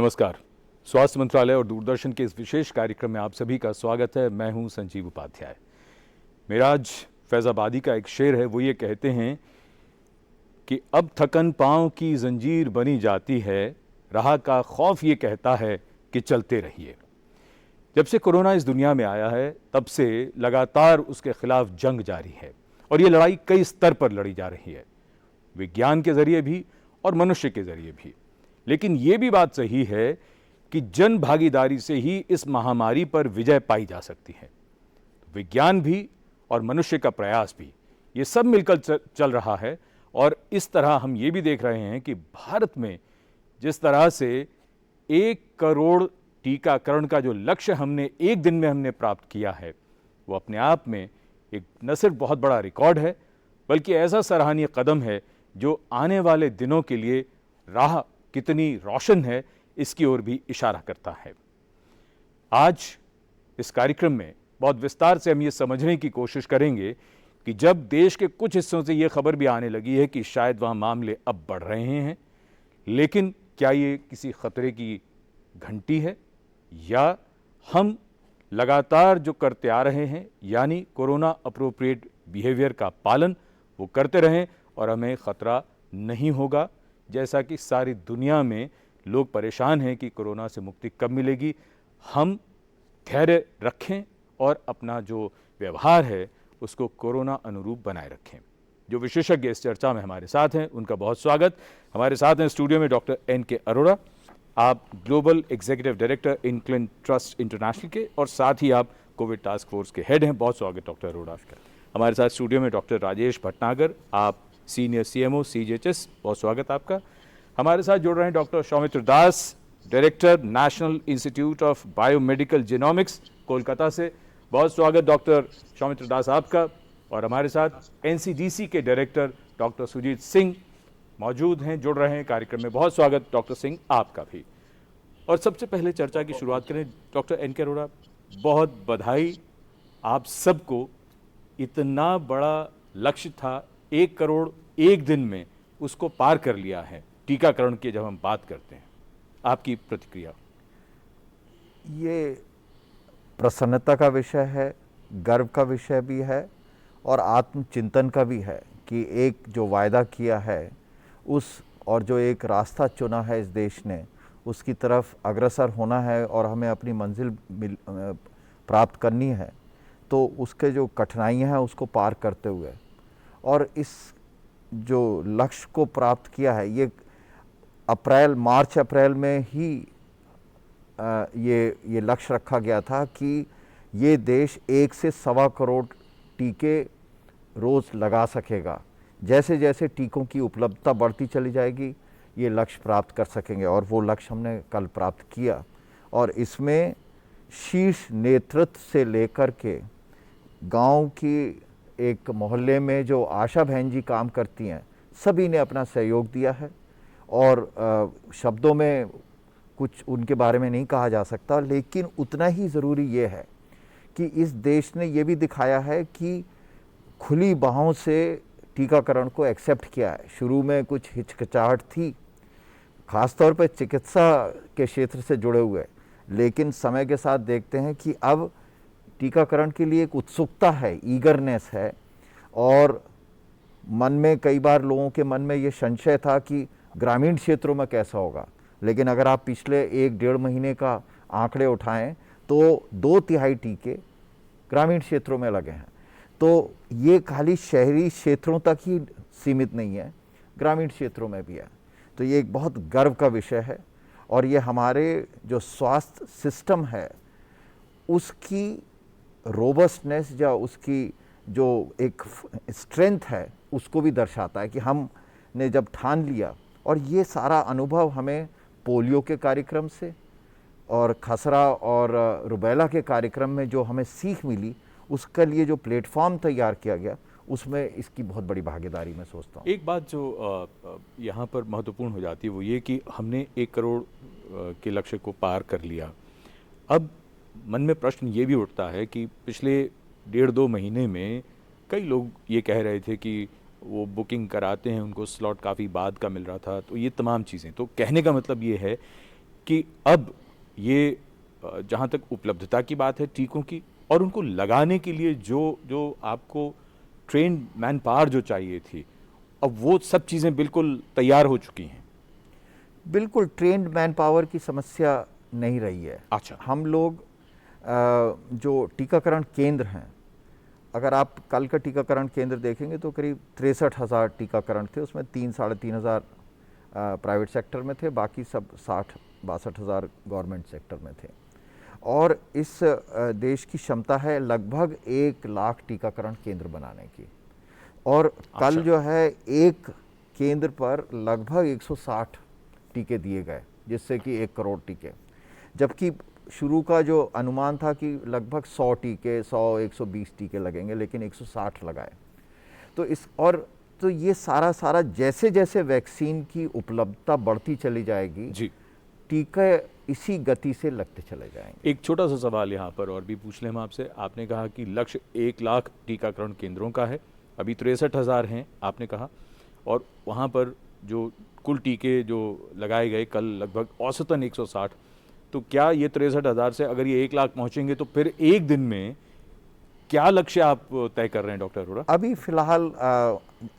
नमस्कार। स्वास्थ्य मंत्रालय और दूरदर्शन के इस विशेष कार्यक्रम में आप सभी का स्वागत है। मैं हूं संजीव उपाध्याय। मेराज फैजाबादी का एक शेर है, वो ये कहते हैं कि अब थकन पांव की जंजीर बनी जाती है, राह का खौफ ये कहता है कि चलते रहिए। जब से कोरोना इस दुनिया में आया है तब से लगातार उसके खिलाफ जंग जारी है और ये लड़ाई कई स्तर पर लड़ी जा रही है, विज्ञान के जरिए भी और मनुष्य के जरिए भी। लेकिन ये भी बात सही है कि जन भागीदारी से ही इस महामारी पर विजय पाई जा सकती है। विज्ञान भी और मनुष्य का प्रयास भी, ये सब मिलकर चल रहा है। और इस तरह हम ये भी देख रहे हैं कि भारत में जिस तरह से 1 करोड़ टीकाकरण का जो लक्ष्य हमने एक दिन में हमने प्राप्त किया है, वो अपने आप में एक न सिर्फ बहुत बड़ा रिकॉर्ड है, बल्कि ऐसा सराहनीय कदम है जो आने वाले दिनों के लिए राह कितनी रोशन है इसकी ओर भी इशारा करता है। आज इस कार्यक्रम में बहुत विस्तार से हम ये समझने की कोशिश करेंगे कि जब देश के कुछ हिस्सों से ये खबर भी आने लगी है कि शायद वहाँ मामले अब बढ़ रहे हैं, लेकिन क्या ये किसी खतरे की घंटी है या हम लगातार जो करते आ रहे हैं यानी कोरोना अप्रोप्रिएट बिहेवियर का पालन वो करते रहें और हमें खतरा नहीं होगा। जैसा कि सारी दुनिया में लोग परेशान हैं कि कोरोना से मुक्ति कब मिलेगी, हम धैर्य रखें और अपना जो व्यवहार है उसको कोरोना अनुरूप बनाए रखें। जो विशेषज्ञ इस चर्चा में हमारे साथ हैं उनका बहुत स्वागत। हमारे साथ हैं स्टूडियो में डॉक्टर NK अरोड़ा, आप global executive director Inclen trust international के और साथ ही आप कोविड टास्क फोर्स के हेड हैं। बहुत स्वागत डॉक्टर अरोड़ा। हमारे साथ स्टूडियो में डॉक्टर राजेश भटनागर, आप सीनियर CMO CGHS, बहुत स्वागत आपका। हमारे साथ जुड़ रहे हैं doctor Soumitra Das, director National Institute of Biomedical Genomics Kolkata से, बहुत स्वागत डॉक्टर सौमित्र दास आपका। और हमारे साथ NCDC के डायरेक्टर डॉक्टर सुजीत सिंह मौजूद हैं, जुड़ रहे हैं कार्यक्रम में, बहुत स्वागत डॉक्टर सिंह आपका भी। और सबसे पहले चर्चा की शुरुआत करें डॉक्टर NK अरोड़ा, बहुत बधाई आप सबको। इतना बड़ा लक्ष्य था, 1 करोड़ एक दिन में उसको पार कर लिया है टीकाकरण की जब हम बात करते हैं, आपकी प्रतिक्रिया? ये प्रसन्नता का विषय है, गर्व का विषय भी है और आत्मचिंतन का भी है कि एक जो वायदा किया है उस और जो एक रास्ता चुना है इस देश ने, उसकी तरफ अग्रसर होना है और हमें अपनी मंजिल प्राप्त करनी है। तो उसके जो कठिनाइयाँ हैं उसको पार करते हुए और इस जो लक्ष्य को प्राप्त किया है, ये मार्च अप्रैल में ही ये लक्ष्य रखा गया था कि ये देश 1 से 1.25 करोड़ टीके रोज़ लगा सकेगा। जैसे जैसे टीकों की उपलब्धता बढ़ती चली जाएगी ये लक्ष्य प्राप्त कर सकेंगे और वो लक्ष्य हमने कल प्राप्त किया। और इसमें शीर्ष नेतृत्व से लेकर के गांव की एक मोहल्ले में जो आशा बहन जी काम करती हैं, सभी ने अपना सहयोग दिया है। और शब्दों में कुछ उनके बारे में नहीं कहा जा सकता, लेकिन उतना ही ज़रूरी ये है कि इस देश ने ये भी दिखाया है कि खुली बाहों से टीकाकरण को एक्सेप्ट किया है। शुरू में कुछ हिचकिचाहट थी, ख़ासतौर पर चिकित्सा के क्षेत्र से जुड़े हुए, लेकिन समय के साथ देखते हैं कि अब टीकाकरण के लिए एक उत्सुकता है, ईगरनेस है। और मन में कई बार लोगों के मन में ये संशय था कि ग्रामीण क्षेत्रों में कैसा होगा, लेकिन अगर आप पिछले 1-1.5 महीने का आंकड़े उठाएं तो 2/3 टीके ग्रामीण क्षेत्रों में लगे हैं। तो ये खाली शहरी क्षेत्रों तक ही सीमित नहीं है, ग्रामीण क्षेत्रों में भी है। तो ये एक बहुत गर्व का विषय है और ये हमारे जो स्वास्थ्य सिस्टम है उसकी रोबस्टनेस या उसकी जो एक स्ट्रेंथ है उसको भी दर्शाता है कि हमने जब ठान लिया। और ये सारा अनुभव हमें पोलियो के कार्यक्रम से और खसरा और रुबेला के कार्यक्रम में जो हमें सीख मिली, उसके लिए जो प्लेटफॉर्म तैयार किया गया, उसमें इसकी बहुत बड़ी भागीदारी मैं सोचता हूँ। एक बात जो यहाँ पर महत्वपूर्ण हो जाती है वो ये कि हमने 1 करोड़ के लक्ष्य को पार कर लिया। अब मन में प्रश्न ये भी उठता है कि पिछले 1.5-2 महीने में कई लोग ये कह रहे थे कि वो बुकिंग कराते हैं, उनको स्लॉट काफ़ी बाद का मिल रहा था, तो ये तमाम चीज़ें, तो कहने का मतलब ये है कि अब ये जहाँ तक उपलब्धता की बात है टीकों की, और उनको लगाने के लिए जो जो आपको ट्रेन मैन पावर जो चाहिए थी, अब वो सब चीज़ें बिल्कुल तैयार हो चुकी हैं? बिल्कुल ट्रेंड मैन पावर की समस्या नहीं रही है। अच्छा। हम लोग जो टीकाकरण केंद्र हैं, अगर आप कल का टीकाकरण केंद्र देखेंगे तो करीब 63,000 टीकाकरण थे, उसमें 3-3,500 प्राइवेट सेक्टर में थे, बाकी सब 60-62,000 गवर्नमेंट सेक्टर में थे। और इस देश की क्षमता है लगभग 1 लाख टीकाकरण केंद्र बनाने की, और कल अच्छा। जो है एक केंद्र पर लगभग 160 टीके दिए गए, जिससे कि 1 करोड़ टीके, जबकि शुरू का जो अनुमान था कि लगभग 100 टीके, 100-120 टीके लगेंगे, लेकिन 160 लगाए। तो इस और तो ये सारा जैसे जैसे वैक्सीन की उपलब्धता बढ़ती चली जाएगी, जी। टीके इसी गति से लगते चले जाएंगे। एक छोटा सा सवाल यहाँ पर और भी पूछ लें हम आपसे। आपने कहा कि लक्ष्य 1 लाख टीकाकरण केंद्रों का है, अभी 63,000 हैं आपने कहा, और वहाँ पर जो कुल टीके जो लगाए गए कल लगभग औसतन 160। तो क्या ये 63,000 से अगर ये 1 लाख पहुँचेंगे तो फिर एक दिन में क्या लक्ष्य आप तय कर रहे हैं डॉक्टर अरोड़ा? अभी फिलहाल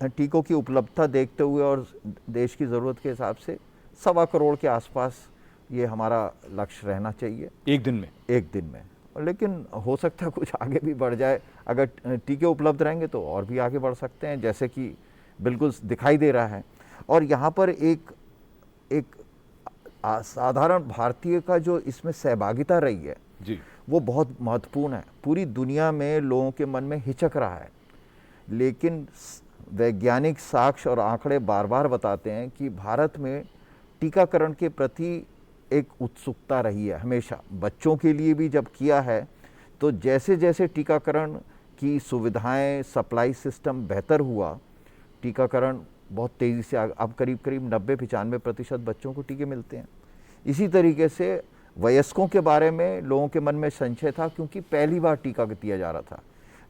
टीकों की उपलब्धता देखते हुए और देश की ज़रूरत के हिसाब से 1.25 करोड़ के आसपास ये हमारा लक्ष्य रहना चाहिए एक दिन में? एक दिन में। लेकिन हो सकता है कुछ आगे भी बढ़ जाए, अगर टीके उपलब्ध रहेंगे तो और भी आगे बढ़ सकते हैं, जैसे कि बिल्कुल दिखाई दे रहा है। और यहाँ पर एक एक साधारण भारतीय का जो इसमें सहभागिता रही है, जी। वो बहुत महत्वपूर्ण है। पूरी दुनिया में लोगों के मन में हिचक रहा है, लेकिन वैज्ञानिक साक्ष्य और आंकड़े बार बार बताते हैं कि भारत में टीकाकरण के प्रति एक उत्सुकता रही है हमेशा। बच्चों के लिए भी जब किया है, तो जैसे जैसे टीकाकरण की सुविधाएं, सप्लाई सिस्टम बेहतर हुआ, टीकाकरण बहुत तेज़ी से अब करीब करीब 90-95% बच्चों को टीके मिलते हैं। इसी तरीके से वयस्कों के बारे में लोगों के मन में संशय था, क्योंकि पहली बार टीका दिया जा रहा था,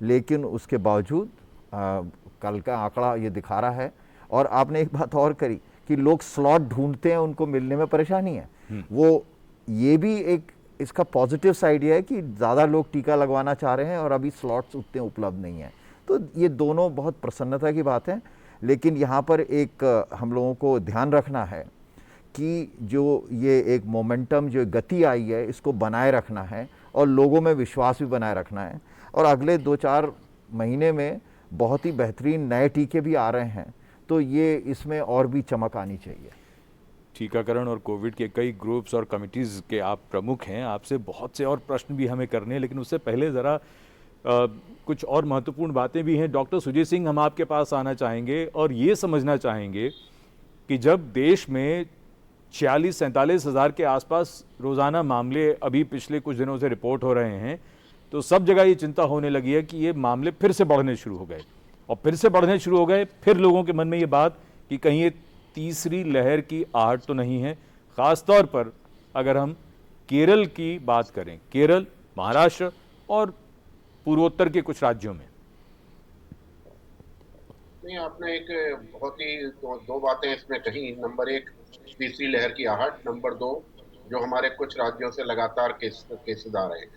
लेकिन उसके बावजूद कल का आंकड़ा ये दिखा रहा है। और आपने एक बात और करी कि लोग स्लॉट ढूंढते हैं, उनको मिलने में परेशानी है। वो ये भी एक इसका पॉजिटिव साइड ये है कि ज़्यादा लोग टीका लगवाना चाह रहे हैं और अभी स्लॉट्स उतने उपलब्ध नहीं हैं। तो ये दोनों बहुत प्रसन्नता की बात है। लेकिन यहाँ पर एक हम लोगों को ध्यान रखना है कि जो ये एक मोमेंटम, जो गति आई है, इसको बनाए रखना है और लोगों में विश्वास भी बनाए रखना है। और अगले 2-4 महीने में बहुत ही बेहतरीन नए टीके भी आ रहे हैं, तो ये इसमें और भी चमक आनी चाहिए। टीकाकरण और कोविड के कई ग्रुप्स और कमिटीज़ के आप प्रमुख हैं, आपसे बहुत से और प्रश्न भी हमें करने हैं, लेकिन उससे पहले ज़रा कुछ और महत्वपूर्ण बातें भी हैं। डॉक्टर सुजीत सिंह, हम आपके पास आना चाहेंगे और ये समझना चाहेंगे कि जब देश में 46-47 हज़ार के आसपास रोज़ाना मामले अभी पिछले कुछ दिनों से रिपोर्ट हो रहे हैं, तो सब जगह ये चिंता होने लगी है कि ये मामले फिर से बढ़ने शुरू हो गए, और फिर से बढ़ने शुरू हो गए। फिर लोगों के मन में ये बात कि कहीं ये तीसरी लहर की आहट तो नहीं है, ख़ासतौर पर अगर हम केरल की बात करें, केरल, महाराष्ट्र और पूर्वोत्तर के कुछ राज्यों में। नहीं, आपने एक बहुत ही दो बातें इसमें कही। नंबर एक, तीसरी लहर की आहट। नंबर दो, जो हमारे कुछ राज्यों से लगातार केसेस आ रहे हैं।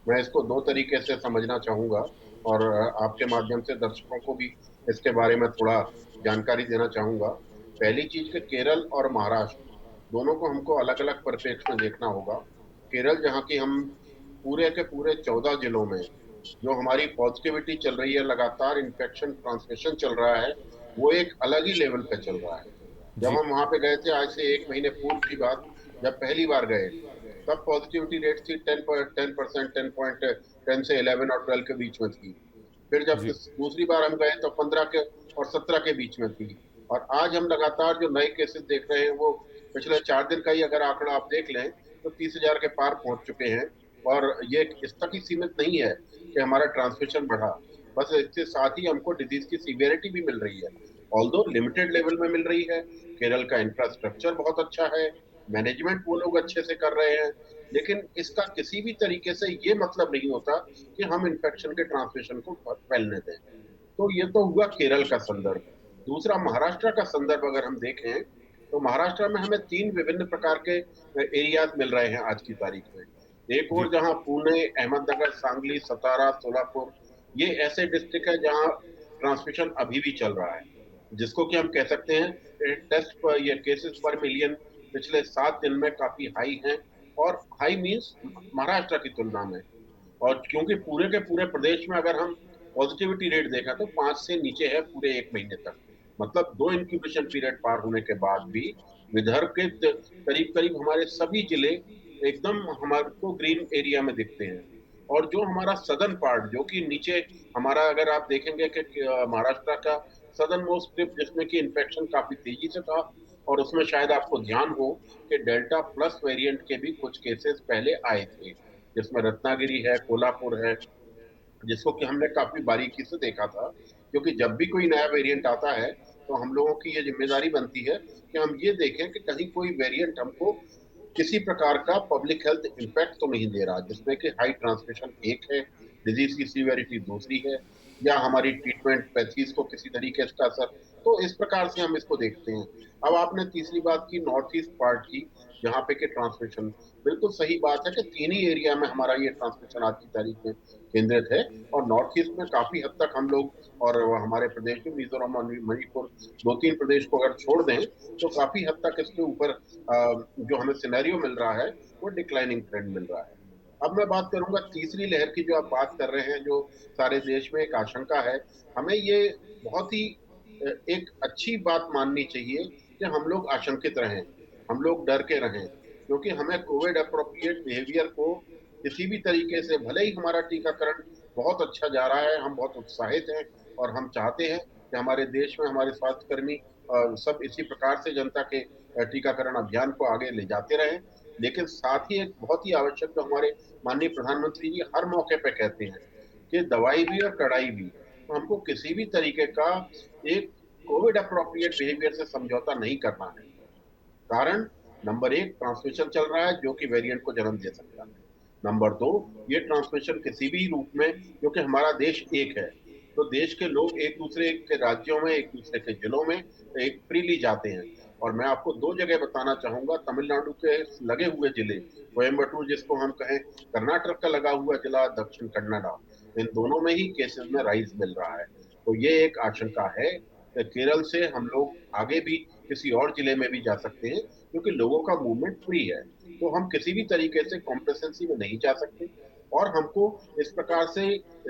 मैं इसको दो तरीके से समझना चाहूंगा और आपके माध्यम से दर्शकों को भी इसके बारे में थोड़ा जानकारी देना चाहूंगा। पहली चीज कि केरल और महाराष्ट्र दोनों को हमको अलग अलग परिप्रेक्ष्य में देखना होगा। केरल, जहाँ की हम पूरे के पूरे 14 जिलों में जो हमारी पॉजिटिविटी चल रही है, लगातार इन्फेक्शन ट्रांसमिशन चल रहा है, वो एक अलग ही लेवल पे चल रहा है। जब जी। हम वहां पे गए थे, आज से 1 महीने पूर्व की बात, जब पहली बार गए, तब पॉजिटिविटी रेट थी 10%, 10 से 11 और 12 के बीच में थी। फिर जब जी। दूसरी बार हम गए तो 15 के और 17 के बीच में थी। और आज हम लगातार जो नए केसेस देख रहे हैं, वो पिछले 4 दिन का ही अगर आंकड़ा आप देख लें तो 30,000 के पार पहुंच चुके हैं। और ये इस तक ही सीमित नहीं है कि हमारा ट्रांसमिशन बढ़ा, बस इसके साथ ही हमको डिजीज की सीवियरिटी भी मिल रही है, ऑल्दो लिमिटेड लेवल में मिल रही है। केरल का इंफ्रास्ट्रक्चर बहुत अच्छा है, मैनेजमेंट वो लोग अच्छे से कर रहे हैं, लेकिन इसका किसी भी तरीके से ये मतलब नहीं होता कि हम इन्फेक्शन के ट्रांसमिशन को फैलने दें। तो ये तो हुआ केरल का संदर्भ। दूसरा, महाराष्ट्र का संदर्भ अगर हम देखें तो महाराष्ट्र में हमें 3 विभिन्न प्रकार के एरियाज मिल रहे हैं आज की तारीख में। एक जी। और जहां पुणे, अहमदनगर, सांगली, सतारा, सोलापुर, ये ऐसे डिस्ट्रिक्ट है जहां ट्रांसमिशन अभी भी चल रहा है, जिसको कि हम कह सकते हैं टेस्ट पर या केसेस पर मिलियन पिछले 7 दिन में काफी हाई हैं, और हाई मींस महाराष्ट्र की तुलना में। और क्योंकि पूरे के पूरे प्रदेश में अगर हम पॉजिटिविटी रेट देखा तो 5 से नीचे है पूरे 1 महीने तक, मतलब 2 इंक्यूबेशन पीरियड पार होने के बाद भी विदर्भ के करीब करीब हमारे सभी जिले एकदम हमारे को ग्रीन एरिया में दिखते हैं। और जो हमारा सदर्न पार्ट, जो कि नीचे हमारा, अगर आप देखेंगे कि महाराष्ट्र का सदर्न मोस्ट टिप, जिसमें कि इन्फेक्शन काफी तेजी से था, और उसमें शायद आपको ध्यान हो कि डेल्टा प्लस वेरिएंट के भी कुछ केसेस पहले आए थे, जिसमें रत्नागिरी है, कोल्हापुर है, जिसको कि हमने काफी बारीकी से देखा था। क्योंकि जब भी कोई नया वेरिएंट आता है तो हम लोगों की ये जिम्मेदारी बनती है कि हम ये देखें कि कहीं कोई वेरिएंट हमको किसी प्रकार का पब्लिक हेल्थ इम्पैक्ट तो नहीं दे रहा, जिसमें कि हाई ट्रांसमिशन एक है, डिजीज की सीवियरिटी दूसरी है, या हमारी ट्रीटमेंट पैथीज को किसी तरीके का असर। तो इस प्रकार से हम इसको देखते हैं। अब आपने तीसरी बात की नॉर्थ ईस्ट पार्ट की, जहाँ पे कि ट्रांसमिशन, बिल्कुल सही बात है कि 3 ही एरिया में हमारा ये ट्रांसमिशन आज की तारीख में केंद्रित है। और नॉर्थ ईस्ट में काफी हद तक हम लोग, और हमारे प्रदेश में मिजोरम और मणिपुर, 2-3 प्रदेश को अगर छोड़ दें तो काफी हद तक इसके ऊपर जो हमें सिनेरियो मिल रहा है वो डिक्लाइनिंग ट्रेंड मिल रहा है। अब मैं बात करूंगा तीसरी लहर की, जो आप बात कर रहे हैं, जो सारे देश में एक आशंका है। हमें ये बहुत ही एक अच्छी बात माननी चाहिए कि हम लोग आशंकित रहें, हम लोग डर के रहें, क्योंकि हमें कोविड अप्रोप्रिएट बिहेवियर को किसी भी तरीके से, भले ही हमारा टीकाकरण बहुत अच्छा जा रहा है, हम बहुत उत्साहित हैं, और हम चाहते हैं कि हमारे देश में हमारे स्वास्थ्यकर्मी सब इसी प्रकार से जनता के टीकाकरण अभियान को आगे ले जाते रहें। लेकिन साथ ही एक बहुत ही आवश्यक, जो हमारे माननीय प्रधानमंत्री जी हर मौके पे कहते हैं, कि दवाई भी और कड़ाई भी, तो हमको किसी भी तरीके का एक कोविड अप्रोप्रिएट बिहेवियर से समझौता नहीं करना है। कारण नंबर 1, ट्रांसमिशन चल रहा है जो कि वेरिएंट को जन्म दे सकता है। नंबर 2, ये ट्रांसमिशन किसी भी रूप में, क्योंकि हमारा देश एक है, तो देश के लोग एक दूसरे के राज्यों में, एक दूसरे के जिलों में एक फ्रीली जाते हैं। और मैं आपको 2 जगह बताना चाहूंगा, तमिलनाडु के लगे हुए जिले, कोयम्बटूर जिसको हम कहें, कर्नाटक का लगा हुआ जिला दक्षिण कन्नड़ा, इन दोनों में ही केसेस में राइज मिल रहा है। तो ये एक आशंका है कि केरल से हम लोग आगे भी किसी और जिले में भी जा सकते हैं, क्योंकि लोगों का मूवमेंट फ्री है। तो हम किसी भी तरीके से कॉम्प्लेसेंसी में नहीं जा सकते। और हमको इस प्रकार से,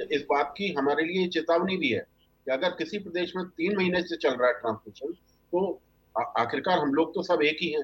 इस बात की हमारे लिए चेतावनी भी है कि अगर किसी प्रदेश में 3 महीने से चल रहा है ट्रांसमिशन, तो आखिरकार हम लोग तो सब एक ही हैं।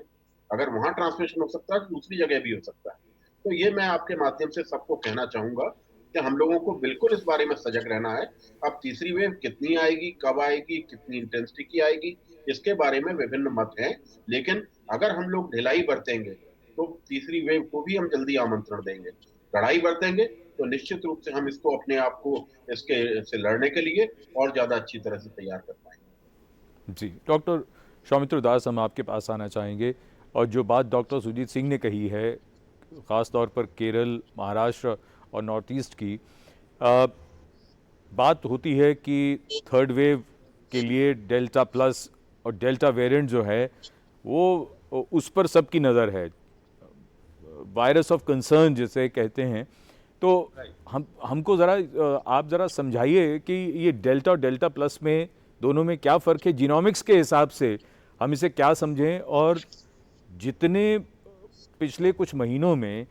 अगर वहां ट्रांसमिशन हो सकता है तो दूसरी जगह भी हो सकता है। तो ये मैं आपके माध्यम से सबको कहना चाहूंगा कि हम लोगों को बिल्कुल इस बारे में सजग रहना है। अब तीसरी वेव कितनी आएगी, कब आएगी, कितनी इंटेंसिटी की आएगी, इसके बारे में विभिन्न मत हैं। लेकिन अगर हम लोग ढिलाई बरतेंगे तो तीसरी वेव को भी हम जल्दी आमंत्रण देंगे। कड़ाई बरतेंगे तो निश्चित रूप से हम इसको, अपने आप को इसके से लड़ने के लिए और ज्यादा अच्छी तरह से तैयार कर पाएंगे। जी, डॉक्टर सौमित्र दास, हम आपके पास आना चाहेंगे। और जो बात डॉक्टर सुजीत सिंह ने कही है, ख़ास तौर पर केरल, महाराष्ट्र और नॉर्थ ईस्ट की बात होती है कि थर्ड वेव के लिए डेल्टा प्लस और डेल्टा वेरिएंट जो है वो उस पर सबकी नज़र है, वायरस ऑफ कंसर्न जिसे कहते हैं। तो हमको ज़रा आप ज़रा समझाइए कि ये डेल्टा और डेल्टा प्लस में दोनों में क्या फ़र्क है, जीनोमिक्स के हिसाब से हम इसे क्या समझें, और जितने पिछले कुछ महीनों में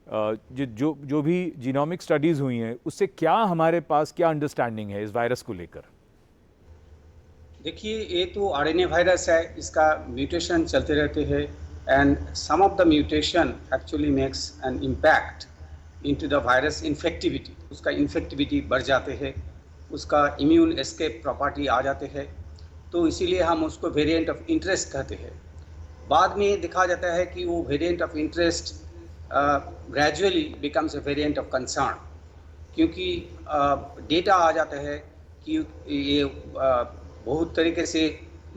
जो भी जीनोमिक स्टडीज़ हुई हैं, उससे क्या हमारे पास क्या अंडरस्टैंडिंग है इस वायरस को लेकर? देखिए, ये तो आरएनए वायरस है, इसका म्यूटेशन चलते रहते हैं, and some of the mutation actually makes an impact into the virus infectivity. उसका इन्फेक्टिविटी बढ़ जाते हैं, उसका इम्यून एस्केप प्रॉपर्टी आ जाते हैं, तो इसीलिए हम उसको वेरिएंट ऑफ इंटरेस्ट कहते हैं। बाद में देखा जाता है कि वो variant of interest gradually becomes a variant of concern, क्योंकि डेटा आ जाता है कि ये बहुत तरीके से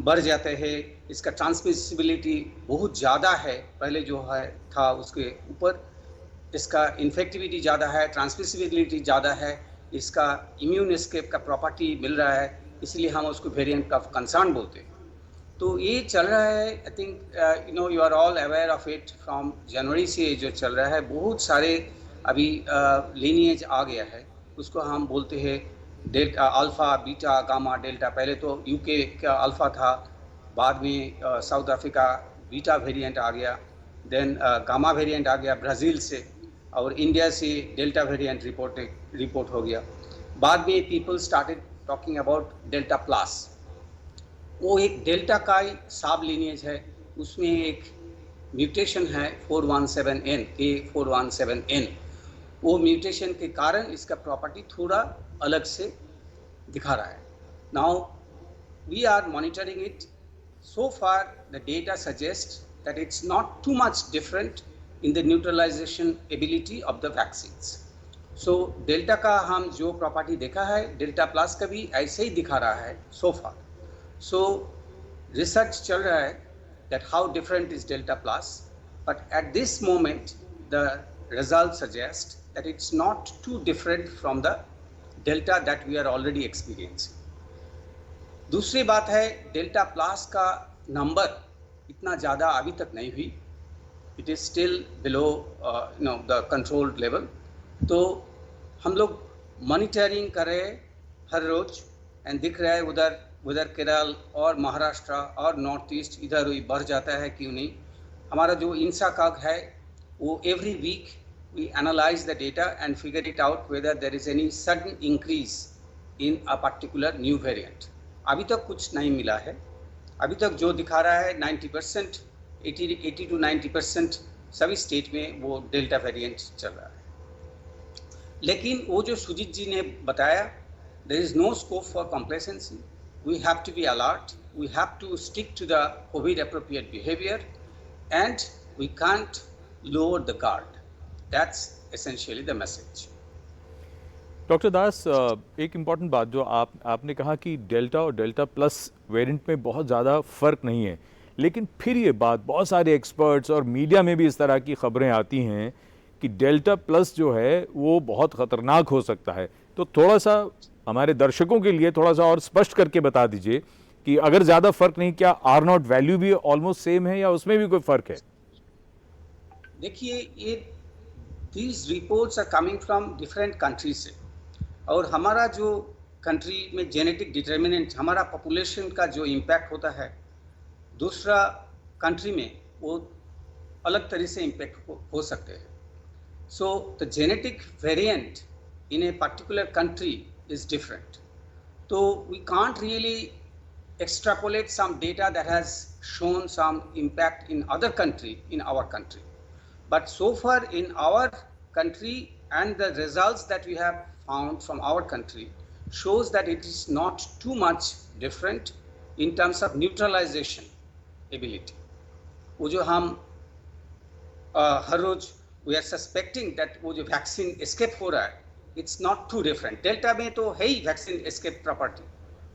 बढ़ जाते हैं, इसका ट्रांसमिसिबिलिटी बहुत ज़्यादा है, पहले जो है था उसके ऊपर इसका इन्फेक्टिविटी ज़्यादा है, ट्रांसमिसिबिलिटी ज़्यादा है, इसका इम्यून एस्केप का प्रॉपर्टी मिल रहा है, इसलिए हम उसको वेरिएंट ऑफ कंसर्न बोलते हैं। तो ये चल रहा है, I think you know you are all aware of it, from January से जो चल रहा है बहुत सारे अभी लीनिएज आ गया है, उसको हम बोलते हैं delta, alpha, beta, gamma, delta. पहले तो यूके का अल्फ़ा था, बाद में साउथ अफ्रीका बीटा वेरिएंट आ गया, देन गामा वेरिएंट आ गया ब्राज़ील से, और इंडिया से डेल्टा वेरिएंट रिपोर्ट हो गया। बाद में people started talking about delta plus. वो एक डेल्टा का ही सब लीनिएज है, उसमें एक म्यूटेशन है 417N, K417N। वो म्यूटेशन के कारण इसका प्रॉपर्टी थोड़ा अलग से दिखा रहा है। Now we are monitoring it, so far the data suggests that it's not too much different in the neutralization ability of the vaccines. So delta का हम जो प्रॉपर्टी देखा है, डेल्टा प्लस का भी ऐसे ही दिखा रहा है so far. So research चल रहा है that how different is delta plus, but at this moment the results suggest that it's not too different from the delta that we are already experiencing. दूसरी बात है, डेल्टा प्लस का number इतना ज़्यादा अभी तक नहीं हुई, it is still below the controlled level. तो हम लोग मॉनिटरिंग कर रहे हैं हर रोज़, एंड दिख रहा है उधर केरल और महाराष्ट्र और नॉर्थ ईस्ट इधर ही बढ़ जाता है, क्यों नहीं। हमारा जो इंसाकाग है वो every week we analyse the data and figure it out whether there is any sudden increase in a particular new variant. अभी तक कुछ नहीं मिला है, अभी तक जो दिखा रहा है 90%, 80 to 90% सभी स्टेट में वो डेल्टा वेरिएंट चल रहा है। लेकिन वो जो सुजीत जी ने बताया, there is no scope for complacency, we have to be alert, we have to stick to the COVID appropriate behaviour and we can't lower the guard. That's essentially the message. Doctor Das, एक important बात जो आपने कहा कि delta और delta plus variant में बहुत ज़्यादा फ़र्क नहीं है, लेकिन फिर ये बात बहुत सारे एक्सपर्ट्स और मीडिया में भी इस तरह की खबरें आती हैं कि डेल्टा प्लस जो है वो बहुत ख़तरनाक हो सकता है। तो थोड़ा सा हमारे दर्शकों के लिए थोड़ा सा और स्पष्ट करके बता दीजिए कि अगर ज़्यादा फ़र्क नहीं, क्या R0 वैल्यू भी ऑलमोस्ट सेम है या उसमें भी कोई फ़र्क है? देखिए, ये these reports are coming from different countries से, और हमारा जो कंट्री में जेनेटिक डिटर्मिनेंट, हमारा पॉपुलेशन का जो इम्पैक्ट होता है, दूसरा कंट्री में वो अलग तरह से इम्पैक्ट हो सकते हैं। So the genetic variant in a particular country is different, तो we can't really extrapolate some data that has shown some impact in other country, in our country. But so far in our country, and the results that we have found from our country shows that it is not too much different in terms of neutralization ability. वो जो हम हर रोज we are suspecting that वो जो vaccine escape हो रहा है, it's not too different. Delta में तो है ही वैक्सीन एस्केप प्रॉपर्टी,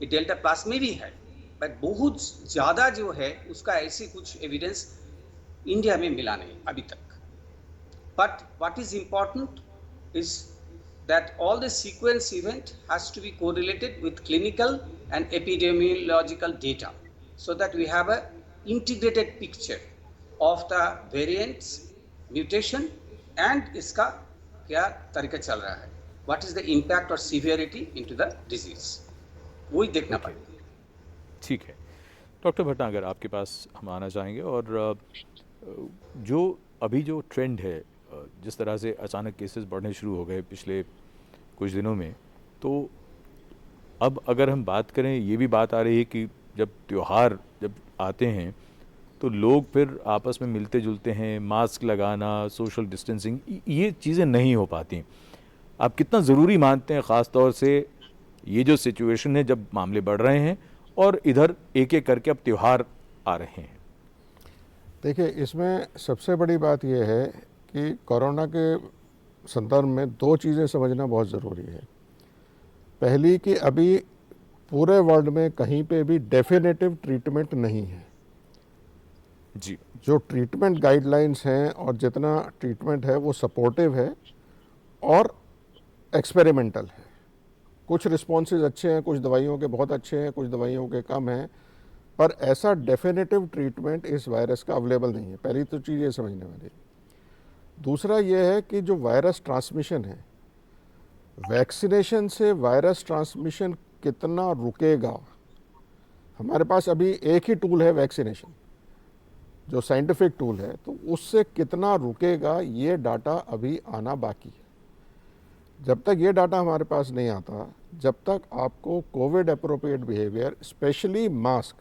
ये डेल्टा प्लस में भी है, बट बहुत ज़्यादा जो है उसका ऐसी कुछ एविडेंस इंडिया में मिला नहीं अभी तक। But what is important is that all the sequence event has to be correlated with clinical and epidemiological data, so that we have a integrated picture of the variants, mutation and इसका क्या तरीका चल रहा है, what is the impact or severity into the disease, वही देखना पड़ेगा। ठीक है डॉक्टर भटनागर, आपके पास हम आना चाहेंगे, और जो अभी जो ट्रेंड है, जिस तरह से अचानक केसेस बढ़ने शुरू हो गए पिछले कुछ दिनों में, तो अब अगर हम बात करें, ये भी बात आ रही है कि जब त्यौहार जब आते हैं तो लोग फिर आपस में मिलते जुलते हैं, मास्क लगाना, सोशल डिस्टेंसिंग, ये चीज़ें नहीं हो पाती। आप कितना ज़रूरी मानते हैं, ख़ास तौर से ये जो सिचुएशन है जब मामले बढ़ रहे हैं और इधर एक एक करके अब त्यौहार आ रहे हैं? देखिए, इसमें सबसे बड़ी बात यह है कि कोरोना के संदर्भ में दो चीज़ें समझना बहुत ज़रूरी है। पहली कि अभी पूरे वर्ल्ड में कहीं पे भी डेफिनेटिव ट्रीटमेंट नहीं है जी। जो ट्रीटमेंट गाइडलाइंस हैं और जितना ट्रीटमेंट है वो सपोर्टिव है और एक्सपेरिमेंटल है। कुछ रिस्पॉन्सेज अच्छे हैं, कुछ दवाइयों के बहुत अच्छे हैं, कुछ दवाइयों के कम हैं, पर ऐसा डेफिनेटिव ट्रीटमेंट इस वायरस का अवेलेबल नहीं है। पहली तो चीज़ ये समझने वाली। दूसरा ये है कि जो वायरस ट्रांसमिशन है, वैक्सीनेशन से वायरस ट्रांसमिशन कितना रुकेगा, हमारे पास अभी एक ही टूल है वैक्सीनेशन, जो साइंटिफिक टूल है, तो उससे कितना रुकेगा ये डाटा अभी आना बाकी है। जब तक ये डाटा हमारे पास नहीं आता, जब तक आपको Covid appropriate behaviour, specially mask,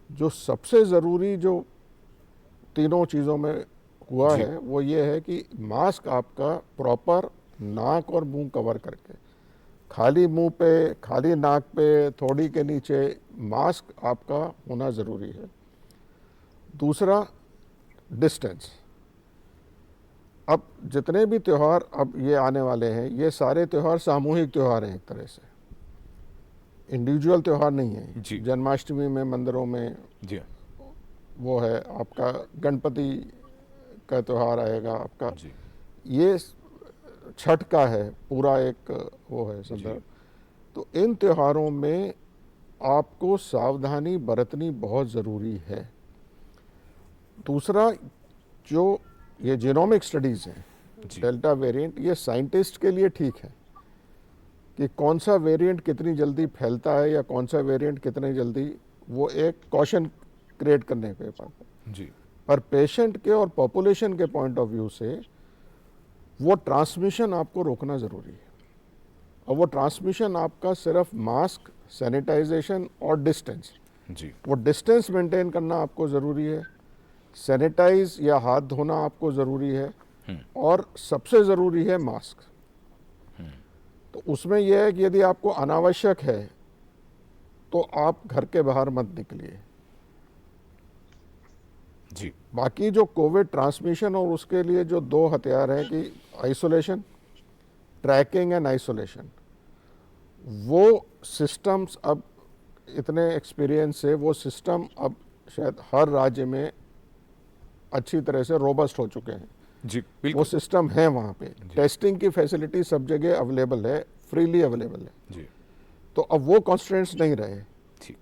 जो सबसे ज़रूरी जो तीनों चीज़ों में हुआ है वो ये है कि मास्क आपका प्रॉपर नाक और मुंह कवर करके, खाली मुंह पे, खाली नाक पे, थोड़ी के नीचे मास्क आपका होना ज़रूरी है। दूसरा, डिस्टेंस। अब जितने भी त्यौहार अब ये आने वाले हैं, ये सारे त्यौहार सामूहिक त्यौहार हैं, एक तरह से इंडिविजुअल त्यौहार नहीं है। जन्माष्टमी में मंदिरों में जी वो है, आपका गणपति का त्यौहार आएगा, आपका जी ये छठ का है, पूरा एक वो है संदर्भ। तो इन त्योहारों में आपको सावधानी बरतनी बहुत ज़रूरी है। दूसरा, जो ये जीनोमिक स्टडीज़ हैं, डेल्टा वेरिएंट, ये साइंटिस्ट के लिए ठीक है कि कौन सा वेरिएंट कितनी जल्दी फैलता है या कौन सा वेरिएंट कितनी जल्दी, वो एक कॉशन क्रिएट करने के पास जी। पर पेशेंट के और पॉपुलेशन के पॉइंट ऑफ व्यू से वो ट्रांसमिशन आपको रोकना ज़रूरी है। और वो ट्रांसमिशन आपका सिर्फ मास्क, सैनिटाइजेशन और डिस्टेंस, जी वो डिस्टेंस मेंटेन करना आपको ज़रूरी है, सैनिटाइज या हाथ धोना आपको ज़रूरी है, और सबसे ज़रूरी है मास्क। तो उसमें यह है कि यदि आपको अनावश्यक है तो आप घर के बाहर मत निकलिए। जी बाकी जो कोविड ट्रांसमिशन और उसके लिए जो दो हथियार हैं कि आइसोलेशन, ट्रैकिंग एंड आइसोलेशन, वो सिस्टम्स अब इतने एक्सपीरियंस से वो सिस्टम अब शायद हर राज्य में अच्छी तरह से रोबस्ट हो चुके हैं। जी वो बिल्कुल सिस्टम है, वहाँ पे टेस्टिंग की फैसिलिटी सब जगह अवेलेबल है, फ्रीली अवेलेबल है। जी। तो अब वो कॉन्स्ट्रेंट्स नहीं रहे। ठीक।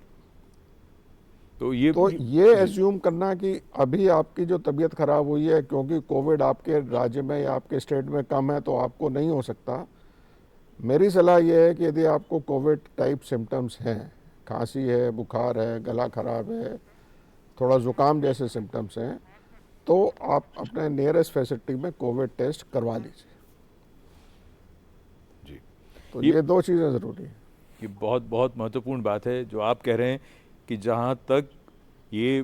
तो ये एज्यूम करना कि अभी आपकी जो तबीयत खराब हुई है क्योंकि कोविड आपके राज्य में या आपके स्टेट में कम है तो आपको नहीं हो सकता। मेरी सलाह ये है कि यदि आपको कोविड टाइप सिम्टम्स हैं, खांसी है, बुखार है, गला खराब है, थोड़ा ज़ुकाम जैसे सिम्टम्स हैं, तो आप अपने नियरेस्ट फैसिलिटी में कोविड टेस्ट करवा लीजिए। जी तो ये दो चीज़ें ज़रूरी हैं। ये बहुत बहुत महत्वपूर्ण बात है जो आप कह रहे हैं कि जहाँ तक ये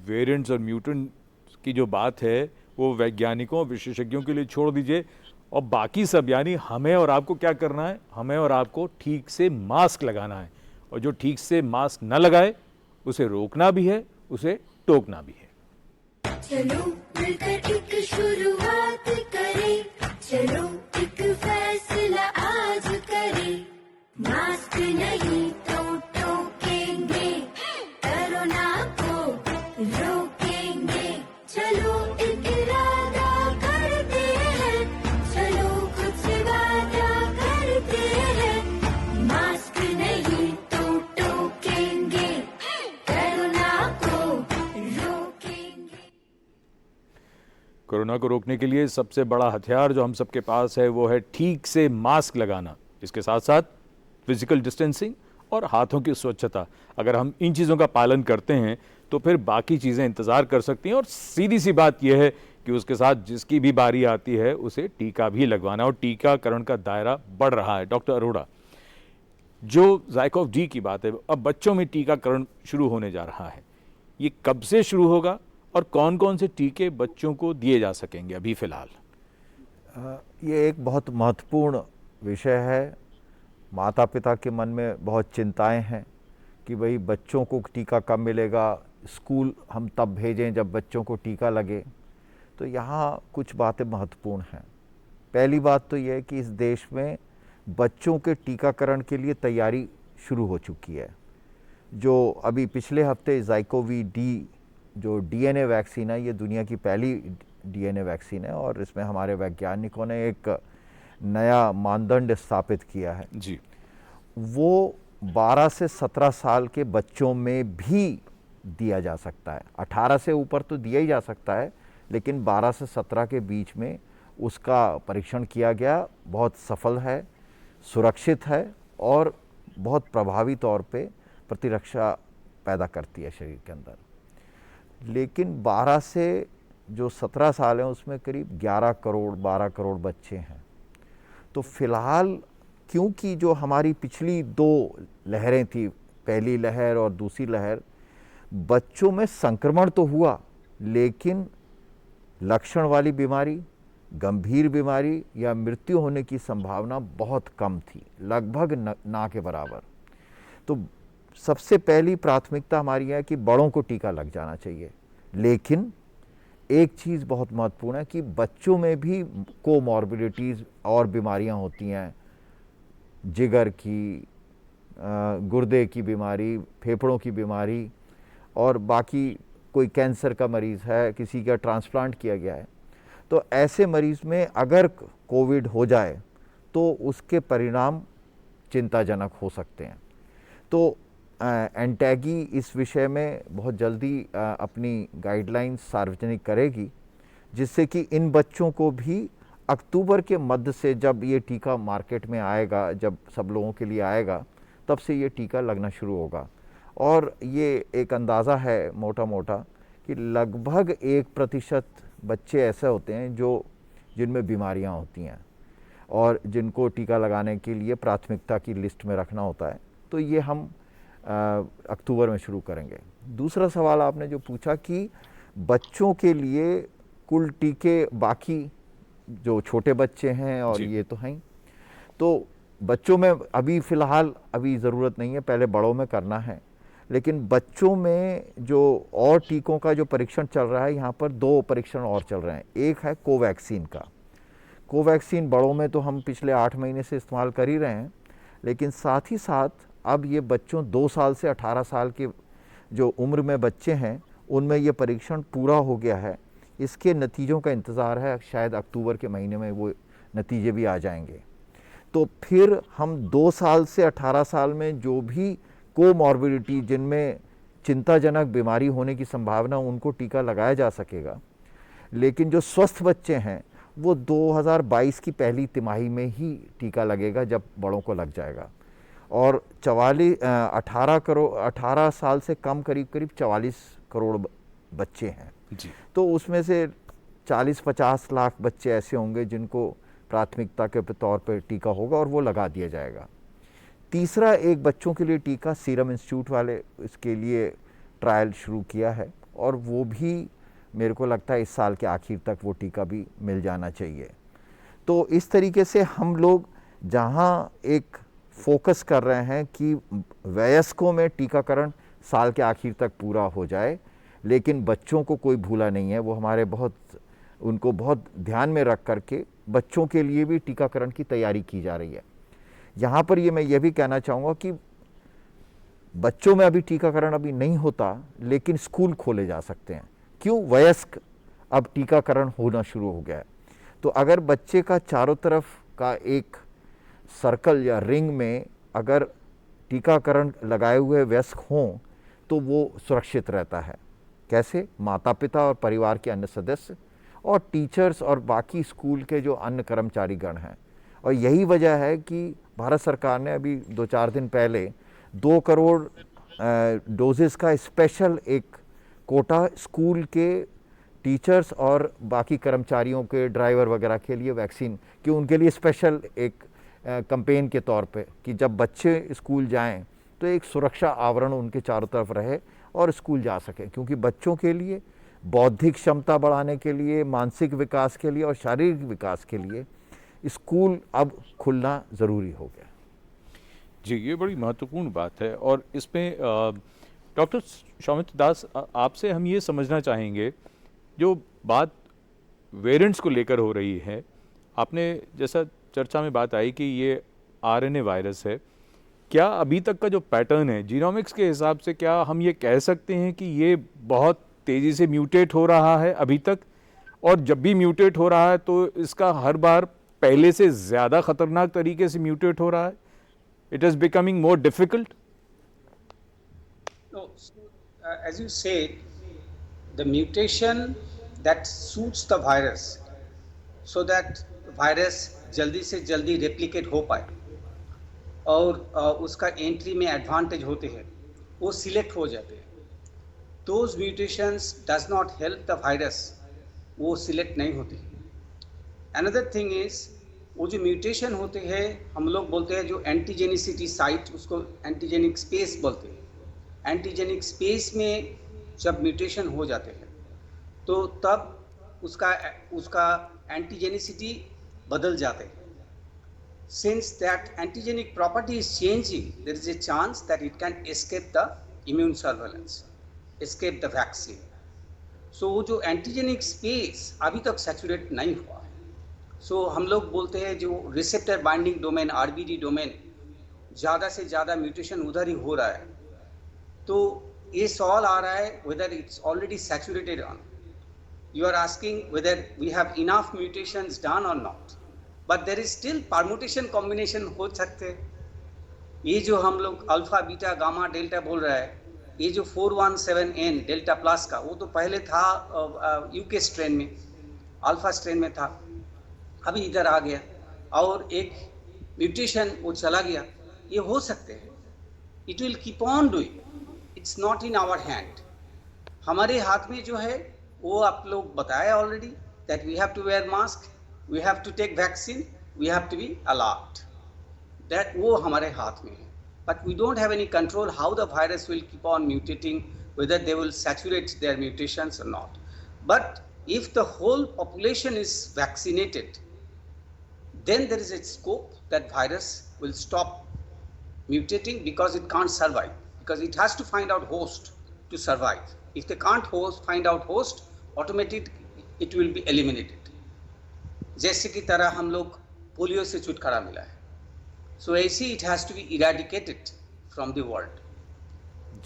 वेरिएंट्स और म्यूटेंट्स की जो बात है वो वैज्ञानिकों और विशेषज्ञों के लिए छोड़ दीजिए, और बाकी सब यानी हमें और आपको क्या करना है, हमें और आपको ठीक से मास्क लगाना है, और जो ठीक से मास्क न लगाए उसे रोकना भी है, उसे टोकना भी है। चलो मिलकर एक शुरुआत करें, चलो एक फैसला आज करें, मास्क नहीं तो टोकेंगे, कोरोना को रोकेंगे, चलो एक इरादा करते हैं, चलो कुछ वादा करते हैं, मास्क नहीं तो टोकेंगे, कोरोना को रोकेंगे। कोरोना को रोकने के लिए सबसे बड़ा हथियार जो हम सबके पास है वो है ठीक से मास्क लगाना, इसके साथ साथ फिजिकल डिस्टेंसिंग और हाथों की स्वच्छता। अगर हम इन चीज़ों का पालन करते हैं तो फिर बाकी चीज़ें इंतज़ार कर सकती हैं, और सीधी सी बात यह है कि उसके साथ जिसकी भी बारी आती है उसे टीका भी लगवाना, और टीकाकरण का दायरा बढ़ रहा है। डॉक्टर अरोड़ा, जो ज़ाइकोव-डी की बात है, अब बच्चों में टीकाकरण शुरू होने जा रहा है, ये कब से शुरू होगा और कौन कौन से टीके बच्चों को दिए जा सकेंगे अभी फ़िलहाल? ये एक बहुत महत्वपूर्ण विषय है। माता पिता के मन में बहुत चिंताएं हैं कि भाई बच्चों को टीका कब मिलेगा, स्कूल हम तब भेजें जब बच्चों को टीका लगे। तो यहाँ कुछ बातें महत्वपूर्ण हैं। पहली बात तो ये है कि इस देश में बच्चों के टीकाकरण के लिए तैयारी शुरू हो चुकी है। जो अभी पिछले हफ्ते ज़ाइकोव-डी जो डीएनए वैक्सीन है, ये दुनिया की पहली डीएनए वैक्सीन है, और इसमें हमारे वैज्ञानिकों ने एक नया मानदंड स्थापित किया है। जी। वो 12 से 17 साल के बच्चों में भी दिया जा सकता है। 18 से ऊपर तो दिया ही जा सकता है, लेकिन 12 से 17 के बीच में उसका परीक्षण किया गया, बहुत सफल है, सुरक्षित है और बहुत प्रभावी तौर पे प्रतिरक्षा पैदा करती है शरीर के अंदर। लेकिन 12 से जो 17 साल हैं उसमें करीब 11 करोड़ 12 करोड़ बच्चे हैं। तो फिलहाल क्योंकि जो हमारी पिछली 2 लहरें थी, पहली लहर और दूसरी लहर, बच्चों में संक्रमण तो हुआ लेकिन लक्षण वाली बीमारी, गंभीर बीमारी या मृत्यु होने की संभावना बहुत कम थी, लगभग ना के बराबर। तो सबसे पहली प्राथमिकता हमारी है कि बड़ों को टीका लग जाना चाहिए। लेकिन एक चीज़ बहुत महत्वपूर्ण है कि बच्चों में भी कोमॉर्बिडिटीज़ और बीमारियां होती हैं, जिगर की, गुर्दे की बीमारी, फेफड़ों की बीमारी और बाकी कोई कैंसर का मरीज़ है, किसी का ट्रांसप्लांट किया गया है। तो ऐसे मरीज़ में अगर कोविड हो जाए तो उसके परिणाम चिंताजनक हो सकते हैं। तो एनटैगी इस विषय में बहुत जल्दी अपनी गाइडलाइंस सार्वजनिक करेगी, जिससे कि इन बच्चों को भी अक्टूबर के मध्य से, जब ये टीका मार्केट में आएगा, जब सब लोगों के लिए आएगा, तब से ये टीका लगना शुरू होगा। और ये एक अंदाज़ा है मोटा मोटा कि लगभग 1% बच्चे ऐसे होते हैं जिनमें बीमारियां होती हैं और जिनको टीका लगाने के लिए प्राथमिकता की लिस्ट में रखना होता है। तो ये हम अक्टूबर में शुरू करेंगे। दूसरा सवाल आपने जो पूछा कि बच्चों के लिए कुल टीके, बाकी जो छोटे बच्चे हैं और ये तो हैं, तो बच्चों में अभी फ़िलहाल ज़रूरत नहीं है, पहले बड़ों में करना है। लेकिन बच्चों में जो और टीकों का जो परीक्षण चल रहा है, यहाँ पर 2 परीक्षण और चल रहे हैं। एक है कोवैक्सीन का। कोवैक्सीन बड़ों में तो हम पिछले 8 महीने से इस्तेमाल कर ही रहे हैं, लेकिन साथ ही साथ अब ये बच्चों 2 साल से 18 साल के जो उम्र में बच्चे हैं, उनमें ये परीक्षण पूरा हो गया है। इसके नतीजों का इंतज़ार है, शायद अक्टूबर के महीने में वो नतीजे भी आ जाएंगे। तो फिर हम 2 साल से 18 साल में जो भी कोमॉर्बिडिटी, जिनमें चिंताजनक बीमारी होने की संभावना, उनको टीका लगाया जा सकेगा। लेकिन जो स्वस्थ बच्चे हैं वो 2022 की पहली तिमाही में ही टीका लगेगा, जब बड़ों को लग जाएगा। और 18 साल से कम करीब 44 करोड़ बच्चे हैं जी। तो उसमें से 40-50 लाख बच्चे ऐसे होंगे जिनको प्राथमिकता के तौर पर टीका होगा और वो लगा दिया जाएगा। तीसरा, एक बच्चों के लिए टीका सीरम इंस्टीट्यूट वाले इसके लिए ट्रायल शुरू किया है और वो भी मेरे को लगता है इस साल के आखिर तक वो टीका भी मिल जाना चाहिए। तो इस तरीके से हम लोग जहाँ एक फोकस कर रहे हैं कि वयस्कों में टीकाकरण साल के आखिर तक पूरा हो जाए, लेकिन बच्चों को कोई भूला नहीं है। वो हमारे उनको बहुत ध्यान में रख करके बच्चों के लिए भी टीकाकरण की तैयारी की जा रही है। यहाँ पर मैं ये भी कहना चाहूँगा कि बच्चों में अभी टीकाकरण अभी नहीं होता, लेकिन स्कूल खोले जा सकते हैं। क्यों? वयस्क अब टीकाकरण होना शुरू हो गया है। तो अगर बच्चे का चारों तरफ का एक सर्कल या रिंग में अगर टीकाकरण लगाए हुए वयस्क हों तो वो सुरक्षित रहता है। कैसे? माता पिता और परिवार के अन्य सदस्य और टीचर्स और बाकी स्कूल के जो अन्य कर्मचारीगण हैं। और यही वजह है कि भारत सरकार ने अभी 2-4 दिन पहले 2 करोड़ डोजेस का स्पेशल एक कोटा स्कूल के टीचर्स और बाकी कर्मचारियों के, ड्राइवर वगैरह के लिए वैक्सीन कि उनके लिए स्पेशल एक कैंपेन के तौर पे कि जब बच्चे स्कूल जाएं तो एक सुरक्षा आवरण उनके चारों तरफ रहे और स्कूल जा सकें। क्योंकि बच्चों के लिए बौद्धिक क्षमता बढ़ाने के लिए, मानसिक विकास के लिए और शारीरिक विकास के लिए स्कूल अब खुलना ज़रूरी हो गया। जी, ये बड़ी महत्वपूर्ण बात है। और इसमें डॉक्टर सौमित्र दास, आपसे हम ये समझना चाहेंगे, जो बात वेरिएंट्स को लेकर हो रही है, आपने जैसा चर्चा में बात आई कि ये आरएनए वायरस है, क्या अभी तक का जो पैटर्न है जीनोमिक्स के हिसाब से, क्या हम ये कह सकते हैं कि ये बहुत तेज़ी से म्यूटेट हो रहा है अभी तक? और जब भी म्यूटेट हो रहा है तो इसका हर बार पहले से ज़्यादा ख़तरनाक तरीके से म्यूटेट हो रहा है? it is becoming more difficult? No, as you said, the mutation that suits the virus so that virus जल्दी से जल्दी replicate हो पाए और उसका एंट्री में एडवांटेज होते हैं, वो सिलेक्ट हो जाते हैं. Those mutations does not help the virus, वो सिलेक्ट नहीं होते. Another thing is, वो जो म्यूटेशन होते हैं हम लोग बोलते हैं जो एंटीजेनिसिटी साइट, उसको एंटीजेनिक स्पेस बोलते हैं. एंटीजेनिक स्पेस में जब म्यूटेशन हो जाते हैं तो तब उसका एंटीजेनिसिटी बदल जाते हैं. Since that antigenic property is changing, there is a chance that it can escape the immune surveillance, escape the vaccine. So वो जो एंटीजेनिक स्पेस अभी तक सैचुरेट नहीं हुआ है. सो हम लोग बोलते हैं जो receptor binding domain, RBD domain, ज़्यादा से ज़्यादा म्यूटेशन उधर ही हो रहा है. तो ये सवाल आ रहा है whether it's already saturated on. You are asking whether we have enough mutations done or not. But there is still permutation combination हो सकते हैं. ये जो हम लोग अल्फा बीटा गामा डेल्टा बोल रहा है, ये जो 417N डेल्टा प्लस का, वो तो पहले था यूके स्ट्रेन में, अल्फा स्ट्रेन में था, अभी इधर आ गया और एक म्यूटेशन वो चला गया. ये हो सकते हैं. It will keep on doing. It's not in our hand. हमारे हाथ में जो है वो आप लोग बताया already that we have to wear mask, we have to take vaccine, we have to be alert. That वो हमारे हाथ में है. But we don't have any control how the virus will keep on mutating, whether they will saturate their mutations or not. But if the whole population is vaccinated, then there is a scope that virus will stop mutating because it can't survive, because it has to find out host to survive. If they can't find out host, automatically it will be eliminated. जैसे की तरह हम लोग polio से छुटकारा मिला है. So AC, it has to be eradicated from the world.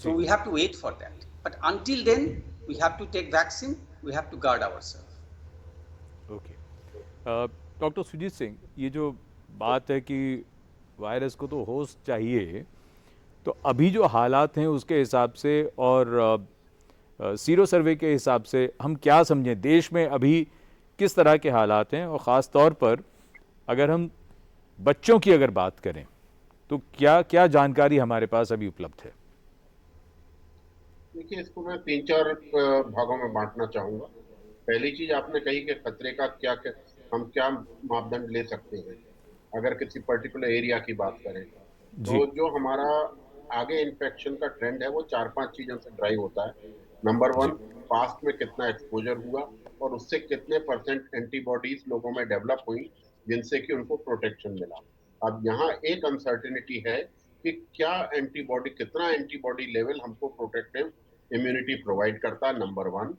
So we have to wait for that. But until then, we have to take vaccine. We have to guard ourselves. Okay. Doctor Sujit Singh, ये जो बात है कि virus को तो host चाहिए, तो अभी जो हालात हैं उसके हिसाब से और सीरो सर्वे के हिसाब से हम क्या समझें, देश में अभी किस तरह के हालात हैं, और ख़ास तौर पर अगर हम बच्चों की अगर बात करें तो क्या क्या जानकारी हमारे पास अभी उपलब्ध है? देखिए, इसको मैं 3-4 भागों में बांटना चाहूंगा. पहली चीज आपने कही कि खतरे का हम क्या मापदंड ले सकते हैं अगर किसी पर्टिकुलर एरिया की बात करें. तो जो हमारा आगे इन्फेक्शन का ट्रेंड है वो 4-5 चीजों से ड्राइव होता है. नंबर 1, पास्ट में कितना एक्सपोजर हुआ और उससे कितने % एंटीबॉडीज लोगों में डेवलप हुई जिनसे कि उनको प्रोटेक्शन मिला. अब यहाँ एक अनसर्टेनिटी है कि क्या कितना एंटीबॉडी लेवल हमको प्रोटेक्टिव इम्यूनिटी प्रोवाइड करता है. नंबर 1.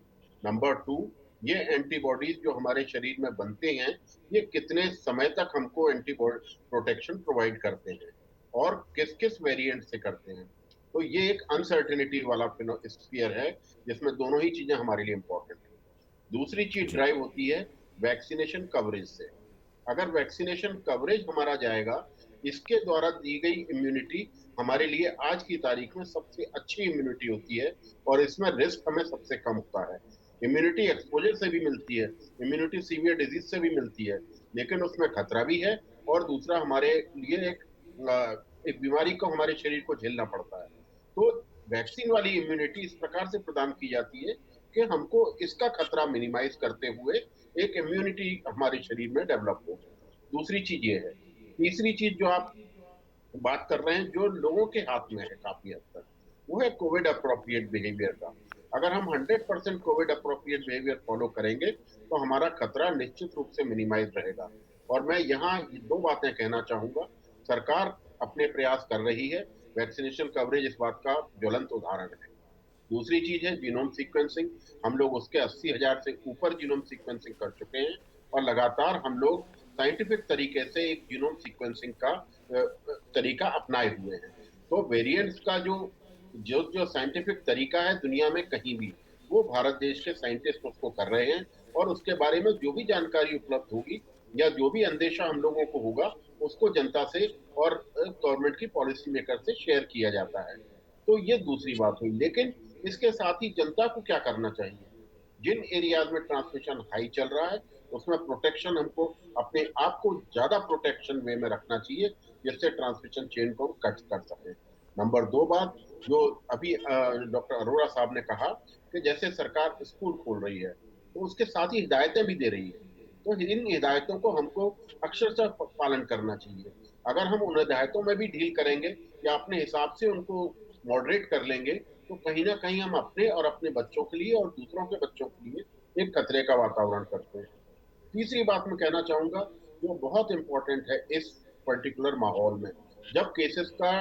नंबर 2, ये एंटीबॉडीज जो हमारे शरीर में बनते हैं ये कितने समय तक हमको एंटीबॉडी प्रोटेक्शन प्रोवाइड करते हैं और किस किस वेरिएंट से करते हैं. तो ये एक अनसर्टेनिटी वाला स्फीयर है जिसमें दोनों ही चीजें हमारे लिए इंपॉर्टेंट है. दूसरी चीज ड्राइव होती है वैक्सीनेशन कवरेज से. अगर वैक्सीनेशन कवरेज हमारा जाएगा, इसके द्वारा दी गई इम्यूनिटी हमारे लिए आज की तारीख में सबसे अच्छी इम्यूनिटी होती है और इसमें रिस्क हमें सबसे कम होता है. इम्यूनिटी एक्सपोजर से भी मिलती है, इम्यूनिटी सीवियर डिजीज से भी मिलती है, लेकिन उसमें खतरा भी है और दूसरा हमारे लिए एक बीमारी को हमारे शरीर को झेलना पड़ता है. तो वैक्सीन वाली इम्यूनिटी इस प्रकार से प्रदान की जाती है कि हमको इसका खतरा मिनिमाइज करते हुए एक इम्यूनिटी हमारे शरीर में डेवलप हो. दूसरी चीज ये है. तीसरी चीज जो आप बात कर रहे हैं जो लोगों के हाथ में है काफी हद तक, वो है कोविड अप्रोप्रिएट बिहेवियर का. अगर हम 100% कोविड अप्रोप्रिएट बिहेवियर फॉलो करेंगे तो हमारा खतरा निश्चित रूप से मिनिमाइज रहेगा. और मैं यहाँ 2 बातें कहना चाहूंगा. सरकार अपने प्रयास कर रही है, वैक्सीनेशन कवरेज इस बात का ज्वलंत उदाहरण है. दूसरी चीज है जीनोम सीक्वेंसिंग. हम लोग उसके 80,000 से ऊपर जीनोम सीक्वेंसिंग कर चुके हैं और लगातार हम लोग साइंटिफिक तरीके से एक जीनोम सीक्वेंसिंग का तरीका अपनाए हुए हैं. तो वेरिएंट्स का जो साइंटिफिक तरीका है दुनिया में कहीं भी, वो भारत देश के साइंटिस्ट उसको कर रहे हैं और उसके बारे में जो भी जानकारी उपलब्ध होगी या जो भी अंदेशा हम लोगों को होगा उसको जनता से और गवर्नमेंट की पॉलिसी मेकर से शेयर किया जाता है। तो ये दूसरी बात हुई, लेकिन इसके साथ ही जनता को क्या करना चाहिए? जिन एरियाज में ट्रांसमिशन हाई चल रहा है उसमें प्रोटेक्शन हमको अपने आप को ज्यादा प्रोटेक्शन वे में रखना चाहिए जिससे ट्रांसमिशन चेन को कट कर सके। नंबर 2 बात जो अभी डॉक्टर अरोड़ा साहब ने कहा कि जैसे सरकार स्कूल खोल रही है तो उसके साथ ही हिदायतें भी दे रही है, तो इन हिदायतों को हमको अक्षरशः पालन करना चाहिए। अगर हम उन हिदायतों में भी ढील करेंगे या अपने हिसाब से उनको मॉडरेट कर लेंगे तो कहीं ना कहीं हम अपने और अपने बच्चों के लिए और दूसरों के बच्चों के लिए एक खतरे का वातावरण करते हैं। तीसरी बात मैं कहना चाहूंगा जो बहुत इंपॉर्टेंट है इस पर्टिकुलर माहौल में, जब केसेस का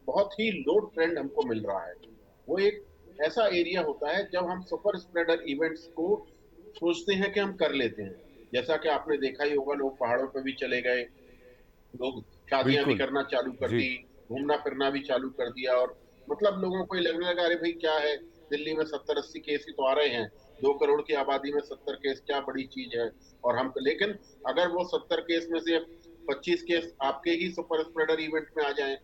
बहुत ही लो ट्रेंड हमको मिल रहा है, वो एक ऐसा एरिया होता है जब हम सुपर स्प्रेडर इवेंट्स को सोचते हैं कि हम कर लेते हैं। जैसा कि आपने देखा ही होगा, लोग पहाड़ों पर भी चले गए, लोग शादियां भी बिल्कुल। करना चालू कर जी। दी, घूमना फिरना भी चालू कर दिया, और मतलब लोगों को ये लगने लगा अरे भाई क्या है, दिल्ली में 70-80 केस ही तो आ रहे हैं, 2 करोड़ की आबादी में 70 केस क्या बड़ी चीज है। और हम लेकिन अगर वो 70 केस में से 25 केस आपके ही सुपर स्प्रेडर इवेंट में आ जाएं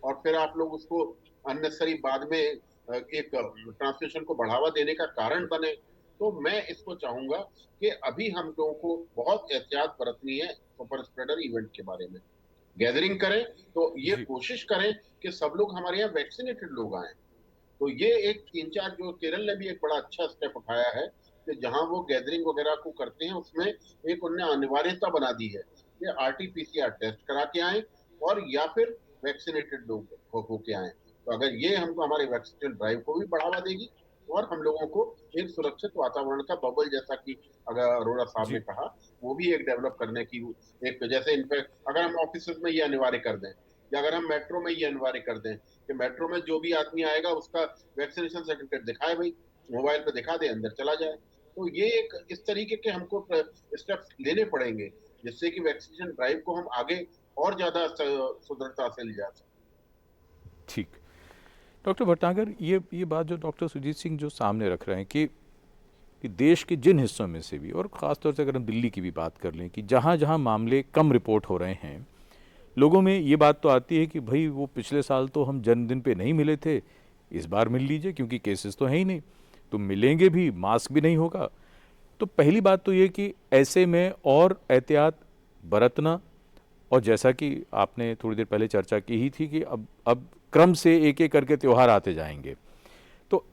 और फिर आप लोग उसको अननेसेसरी बाद में एक ट्रांसमिशन को बढ़ावा देने का कारण बने, तो मैं इसको चाहूंगा कि अभी हम लोगों को बहुत एहतियात बरतनी है सुपर स्प्रेडर इवेंट के बारे में। गैदरिंग करें तो ये जी। कोशिश करें कि सब लोग हमारे यहाँ वैक्सीनेटेड लोग आए। तो ये एक 3-4 जो केरल ने भी एक बड़ा अच्छा स्टेप उठाया है कि जहां वो गैदरिंग वगैरह को करते हैं उसमें एक उन्होंने अनिवार्यता बना दी है कि आरटी-पीसीआर टेस्ट करा के आए और या फिर वैक्सीनेटेड लोग होके आए। तो अगर ये हमको हमारे वैक्सीनेशन ड्राइव को भी बढ़ावा देगी और हम लोगों को एक सुरक्षित वातावरण का बबल, जैसा कि अगर अरोड़ा साहब ने जी। कहा, वो भी एक डेवलप करने की एक, जैसे इनफैक्ट अगर हम ऑफिस में ये अनिवार्य कर दें या अगर हम मेट्रो में ये अनिवार्य कर दें कि मेट्रो में जो भी आदमी आएगा उसका वैक्सीनेशन सर्टिफिकेट दिखाए, भाई मोबाइल पे दिखा दे, अंदर चला जाए। तो ये एक इस तरीके के हमको स्टेप्स लेने पड़ेंगे जिससे कि वैक्सीनेशन ड्राइव को हम आगे और ज्यादा सुदृढ़ता से ले जा सकें। ठीक। डॉक्टर भटनागर, ये बात जो डॉक्टर सुजीत सिंह जो सामने रख रहे हैं कि देश के जिन हिस्सों में से भी, और ख़ासतौर से अगर हम दिल्ली की भी बात कर लें, कि जहाँ जहाँ मामले कम रिपोर्ट हो रहे हैं, लोगों में ये बात तो आती है कि भाई वो पिछले साल तो हम जन्मदिन पे नहीं मिले थे, इस बार मिल लीजिए क्योंकि केसेस तो हैं ही नहीं, तो मिलेंगे भी, मास्क भी नहीं होगा। तो पहली बात तो ये कि ऐसे में और एहतियात बरतना, और जैसा कि आपने थोड़ी देर पहले चर्चा की ही थी कि अब क्रम से एक एक करके त्यौहार आते जाएंगे, तो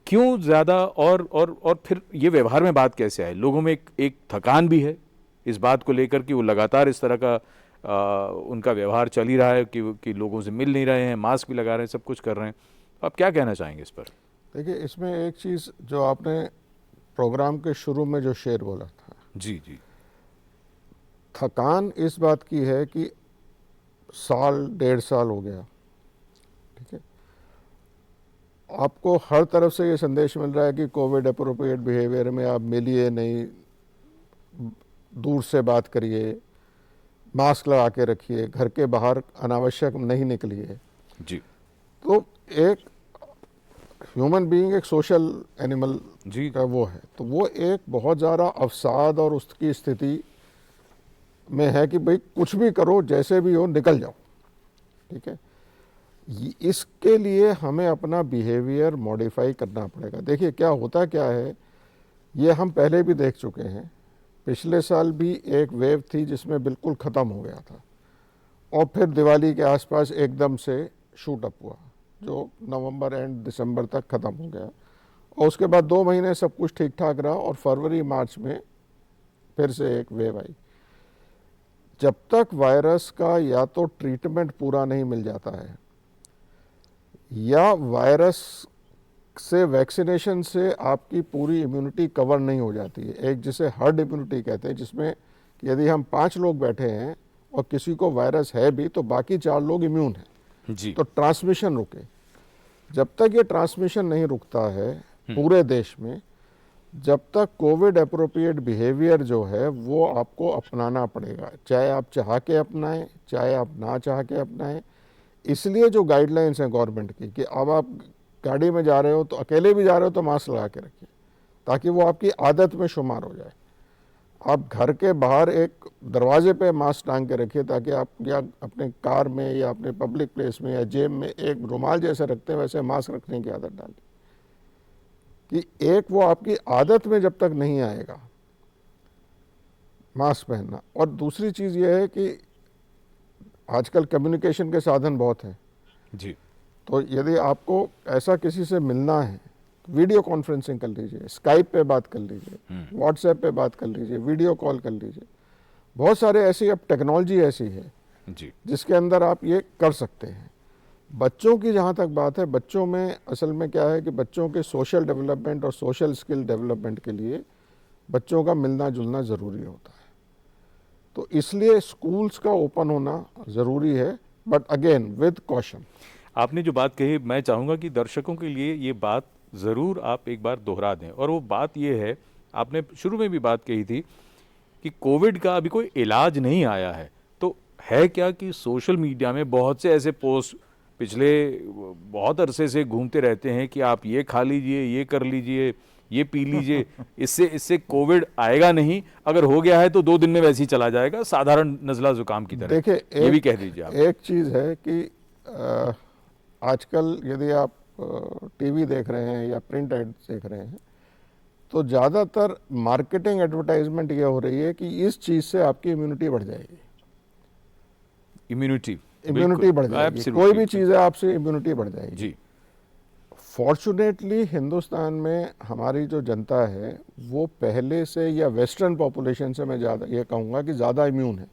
क्यों ज़्यादा और फिर ये व्यवहार में बात कैसे आए? लोगों में एक थकान भी है इस बात को लेकर कि वो लगातार इस तरह का उनका व्यवहार चल ही रहा है कि लोगों से मिल नहीं रहे हैं, मास्क भी लगा रहे हैं, सब कुछ कर रहे हैं। आप क्या कहना चाहेंगे इस पर? देखिए, इसमें एक चीज़ जो आपने प्रोग्राम के शुरू में जो शेर बोला था, जी जी। थकान इस बात की है कि साल 1.5 साल हो गया, ठीक है, आपको हर तरफ से ये संदेश मिल रहा है कि कोविड अप्रोप्रिएट बिहेवियर में आप मिलिए नहीं, दूर से बात करिए, मास्क लगा के रखिए, घर के बाहर अनावश्यक नहीं निकलिए। जी तो एक ह्यूमन बीइंग एक सोशल एनिमल जी। का वो है, तो वो एक बहुत ज़्यादा अवसाद और उसकी स्थिति में है कि भाई कुछ भी करो, जैसे भी हो निकल जाओ, ठीक है। इसके लिए हमें अपना बिहेवियर मॉडिफाई करना पड़ेगा। देखिए क्या होता क्या है, ये हम पहले भी देख चुके हैं, पिछले साल भी एक वेव थी जिसमें बिल्कुल ख़त्म हो गया था और फिर दिवाली के आसपास एकदम से शूट अप हुआ जो नवंबर एंड दिसंबर तक ख़त्म हो गया, और उसके बाद 2 महीने सब कुछ ठीक ठाक रहा और फरवरी मार्च में फिर से एक वेव आई। जब तक वायरस का या तो ट्रीटमेंट पूरा नहीं मिल जाता है या वायरस से वैक्सीनेशन से आपकी पूरी इम्यूनिटी कवर नहीं हो जाती है, एक जिसे हर्ड इम्यूनिटी कहते हैं, जिसमें यदि हम 5 लोग बैठे हैं और किसी को वायरस है भी तो बाकी 4 लोग इम्यून हैं जी। तो ट्रांसमिशन रुके। जब तक ये ट्रांसमिशन नहीं रुकता है पूरे देश में, जब तक कोविड अप्रोप्रिएट बिहेवियर जो है वो आपको अपनाना पड़ेगा, चाहे आप चाह के अपनाएं चाहे आप ना चाह के अपनाएं। इसलिए जो गाइडलाइंस हैं गवर्नमेंट की कि अब आप गाड़ी में जा रहे हो तो अकेले भी जा रहे हो तो मास्क लगा के रखिए, ताकि वो आपकी आदत में शुमार हो जाए। आप घर के बाहर एक दरवाजे पे मास्क टांग के रखिए, ताकि आप या अपने कार में या अपने पब्लिक प्लेस में या जेब में एक रुमाल जैसे रखते हैं वैसे मास्क रखने की आदत डालिए, कि एक वो आपकी आदत में जब तक नहीं आएगा मास्क पहनना। और दूसरी चीज़ ये है कि आजकल कम्युनिकेशन के साधन बहुत हैं जी। तो यदि आपको ऐसा किसी से मिलना है तो वीडियो कॉन्फ्रेंसिंग कर लीजिए, स्काइप पे बात कर लीजिए, व्हाट्सएप पे बात कर लीजिए, वीडियो कॉल कर लीजिए। बहुत सारे ऐसी अब टेक्नोलॉजी ऐसी है जी। जिसके अंदर आप ये कर सकते हैं। बच्चों की जहाँ तक बात है, बच्चों में असल में क्या है कि बच्चों के सोशल डेवलपमेंट और सोशल स्किल डेवलपमेंट के लिए बच्चों का मिलना जुलना ज़रूरी होता है। तो इसलिए स्कूल्स का ओपन होना ज़रूरी है, बट अगेन विद कॉशन। आपने जो बात कही, मैं चाहूँगा कि दर्शकों के लिए ये बात ज़रूर आप एक बार दोहरा दें। और वो बात ये है, आपने शुरू में भी बात कही थी कि कोविड का अभी कोई इलाज नहीं आया है। तो है क्या कि सोशल मीडिया में बहुत से ऐसे पोस्ट पिछले बहुत अरसे से घूमते रहते हैं कि आप ये खा लीजिए, ये कर लीजिए, ये पी लीजिए, इससे कोविड आएगा नहीं, अगर हो गया है तो 2 दिन में वैसे ही चला जाएगा, साधारण नज़ला जुकाम की तरह। देखिए, ये भी कह दीजिए आप। एक चीज़ है कि आजकल यदि आप टीवी देख रहे हैं या प्रिंट एड्स देख रहे हैं तो ज़्यादातर मार्केटिंग एडवर्टाइजमेंट ये हो रही है कि इस चीज़ से आपकी इम्यूनिटी बढ़ जाएगी। इम्यूनिटी बढ़ जाएगी, कोई भी चीज़ है आपसे इम्यूनिटी बढ़ जाएगी जी। फॉर्चुनेटली हिंदुस्तान में हमारी जो जनता है वो पहले से या वेस्टर्न पॉपुलेशन से मैं ज़्यादा ये कहूँगा कि ज़्यादा इम्यून है,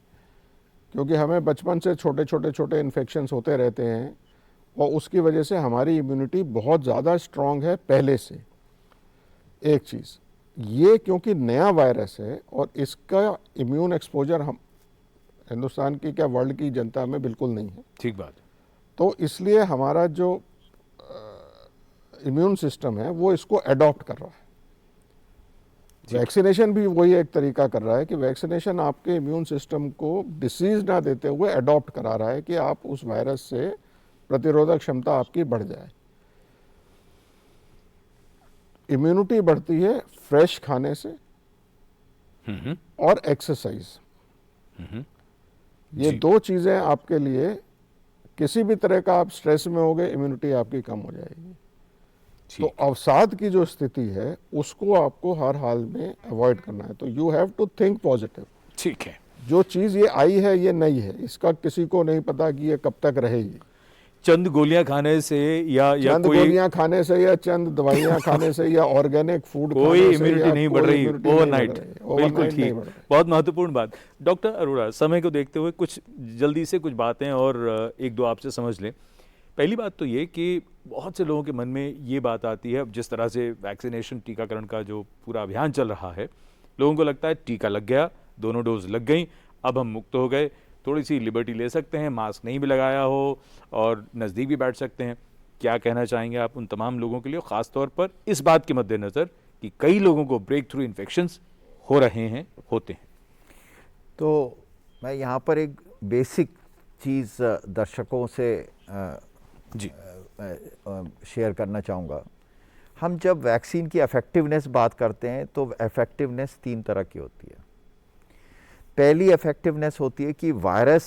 क्योंकि हमें बचपन से छोटे इन्फेक्शंस होते रहते हैं और उसकी वजह से हमारी इम्यूनिटी बहुत ज़्यादा स्ट्रॉन्ग है पहले से। एक चीज़ ये, क्योंकि नया वायरस है और इसका इम्यून एक्सपोजर हम हिंदुस्तान की क्या वर्ल्ड की जनता में बिल्कुल नहीं है। ठीक बात। तो इसलिए हमारा जो इम्यून सिस्टम है वो इसको एडॉप्ट कर रहा है। वैक्सीनेशन भी वही एक तरीका कर रहा है कि वैक्सीनेशन आपके इम्यून सिस्टम को डिसीज ना देते हुए एडॉप्ट करा रहा है कि आप उस वायरस से प्रतिरोधक क्षमता आपकी बढ़ जाए। इम्यूनिटी बढ़ती है फ्रेश खाने से और एक्सरसाइज। ये दो चीज़ें आपके लिए, किसी भी तरह का आप स्ट्रेस में हो गए, इम्यूनिटी आपकी कम हो जाएगी। तो अवसाद की जो स्थिति है उसको आपको हर हाल में अवॉइड करना है। तो you have to think positive. ठीक है। जो चीज़ ये आई है ये नई है, इसका किसी को नहीं पता कि ये कब तक रहेगी। चंद गोलियां खाने से या चंद कोई गोलियां खाने से या चंद दवाइयां खाने से या ऑर्गेनिक फूड कोई खाने से इम्यूनिटी या नहीं कोई बढ़ रही immunity नहीं ओवरनाइट। बढ़ रही, बिल्कुल overnight नहीं ठीक, बढ़ रही। बहुत महत्वपूर्ण बात। डॉक्टर अरोड़ा, समय को देखते हुए कुछ जल्दी से कुछ बातें और एक दो आपसे समझ लें। पहली बात तो ये कि बहुत से लोगों के मन में ये बात आती है, अब जिस तरह से वैक्सीनेशन टीकाकरण का जो पूरा अभियान चल रहा है, लोगों को लगता है टीका लग गया, दोनों डोज लग गई, अब हम मुक्त हो गए, थोड़ी सी लिबर्टी ले सकते हैं, मास्क नहीं भी लगाया हो और नज़दीक भी बैठ सकते हैं। क्या कहना चाहेंगे आप उन तमाम लोगों के लिए, ख़ास तौर पर इस बात के मद्देनज़र कि कई लोगों को ब्रेक थ्रू इन्फेक्शंस हो रहे हैं, होते हैं? तो मैं यहाँ पर एक बेसिक चीज़ दर्शकों से जी शेयर करना चाहूँगा। हम जब वैक्सीन की इफ़ेक्टिवनेस बात करते हैं तो इफ़ेक्टिवनेस 3 तरह की होती है। पहली इफ़ेक्टिवनेस होती है कि वायरस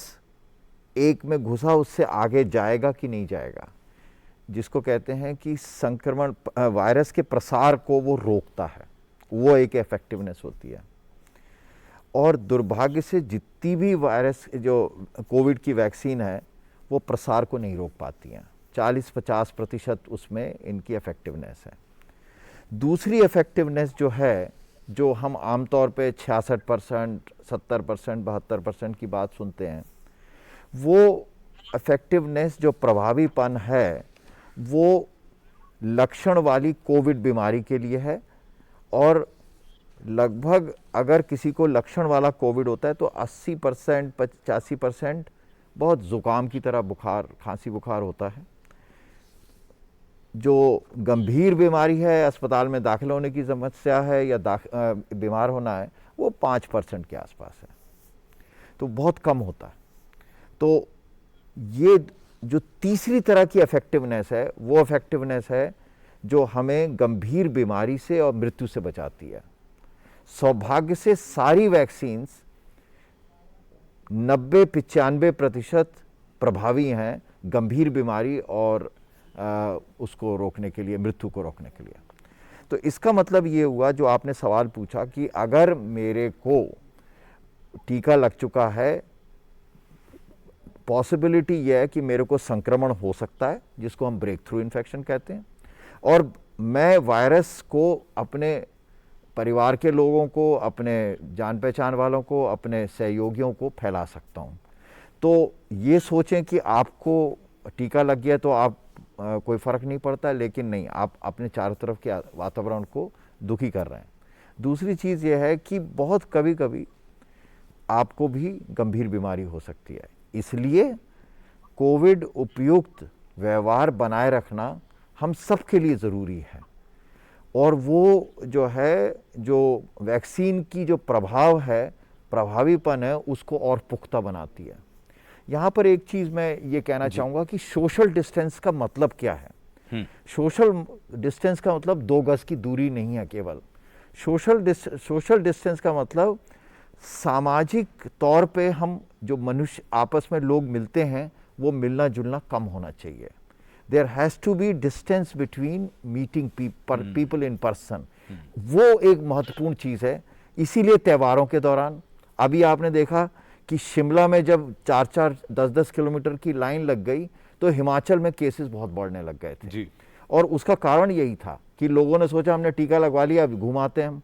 एक में घुसा उससे आगे जाएगा कि नहीं जाएगा, जिसको कहते हैं कि संक्रमण वायरस के प्रसार को वो रोकता है, वो एक इफ़ेक्टिवनेस होती है। और दुर्भाग्य से जितनी भी वायरस जो कोविड की वैक्सीन है वो प्रसार को नहीं रोक पाती हैं। 40-50% उसमें इनकी इफ़ेक्टिवनेस है। दूसरी इफ़ेक्टिवनेस जो है, जो हम आमतौर पे 66%, 70%, 72% की बात सुनते हैं, वो इफ़ेक्टिवनेस जो प्रभावीपन है वो लक्षण वाली कोविड बीमारी के लिए है। और लगभग अगर किसी को लक्षण वाला कोविड होता है तो 80%, 85% बहुत ज़ुकाम की तरह बुखार, खांसी बुखार होता है। जो गंभीर बीमारी है, अस्पताल में दाखिल होने की समस्या है या बीमार होना है, वो 5% के आसपास है, तो बहुत कम होता है। तो ये जो तीसरी तरह की इफ़ेक्टिवनेस है वो इफ़ेक्टिवनेस है जो हमें गंभीर बीमारी से और मृत्यु से बचाती है। सौभाग्य से सारी वैक्सीन्स 90-95% प्रभावी हैं गंभीर बीमारी और उसको रोकने के लिए, मृत्यु को रोकने के लिए। तो इसका मतलब ये हुआ, जो आपने सवाल पूछा कि अगर मेरे को टीका लग चुका है, पॉसिबिलिटी यह है कि मेरे को संक्रमण हो सकता है, जिसको हम ब्रेक थ्रू इन्फेक्शन कहते हैं, और मैं वायरस को अपने परिवार के लोगों को, अपने जान पहचान वालों को, अपने सहयोगियों को फैला सकता हूँ। तो ये सोचें कि आपको टीका लग गया तो आप कोई फ़र्क नहीं पड़ता, लेकिन नहीं, आप अपने चारों तरफ के वातावरण को दुखी कर रहे हैं। दूसरी चीज़ यह है कि बहुत कभी कभी आपको भी गंभीर बीमारी हो सकती है, इसलिए कोविड उपयुक्त व्यवहार बनाए रखना हम सब के लिए ज़रूरी है। और वो जो है, जो वैक्सीन की जो प्रभाव है, प्रभावीपन है, उसको और पुख्ता बनाती है। यहाँ पर एक चीज़ मैं ये कहना चाहूँगा कि सोशल डिस्टेंस का मतलब क्या है। सोशल डिस्टेंस का मतलब 2 गज की दूरी नहीं है केवल। सोशल डिस्टेंस का मतलब सामाजिक तौर पे हम जो मनुष्य आपस में लोग मिलते हैं, वो मिलना जुलना कम होना चाहिए। There has to be distance between meeting people in person. वो एक महत्वपूर्ण चीज़ है। इसीलिए त्योहारों के दौरान अभी आपने देखा कि शिमला में जब 4-4, 10-10 किलोमीटर की लाइन लग गई, तो हिमाचल में केसेस बहुत बढ़ने लग गए थे जी। और उसका कारण यही था कि लोगों ने सोचा हमने टीका लगवा लिया, अब घुमाते हैं हम।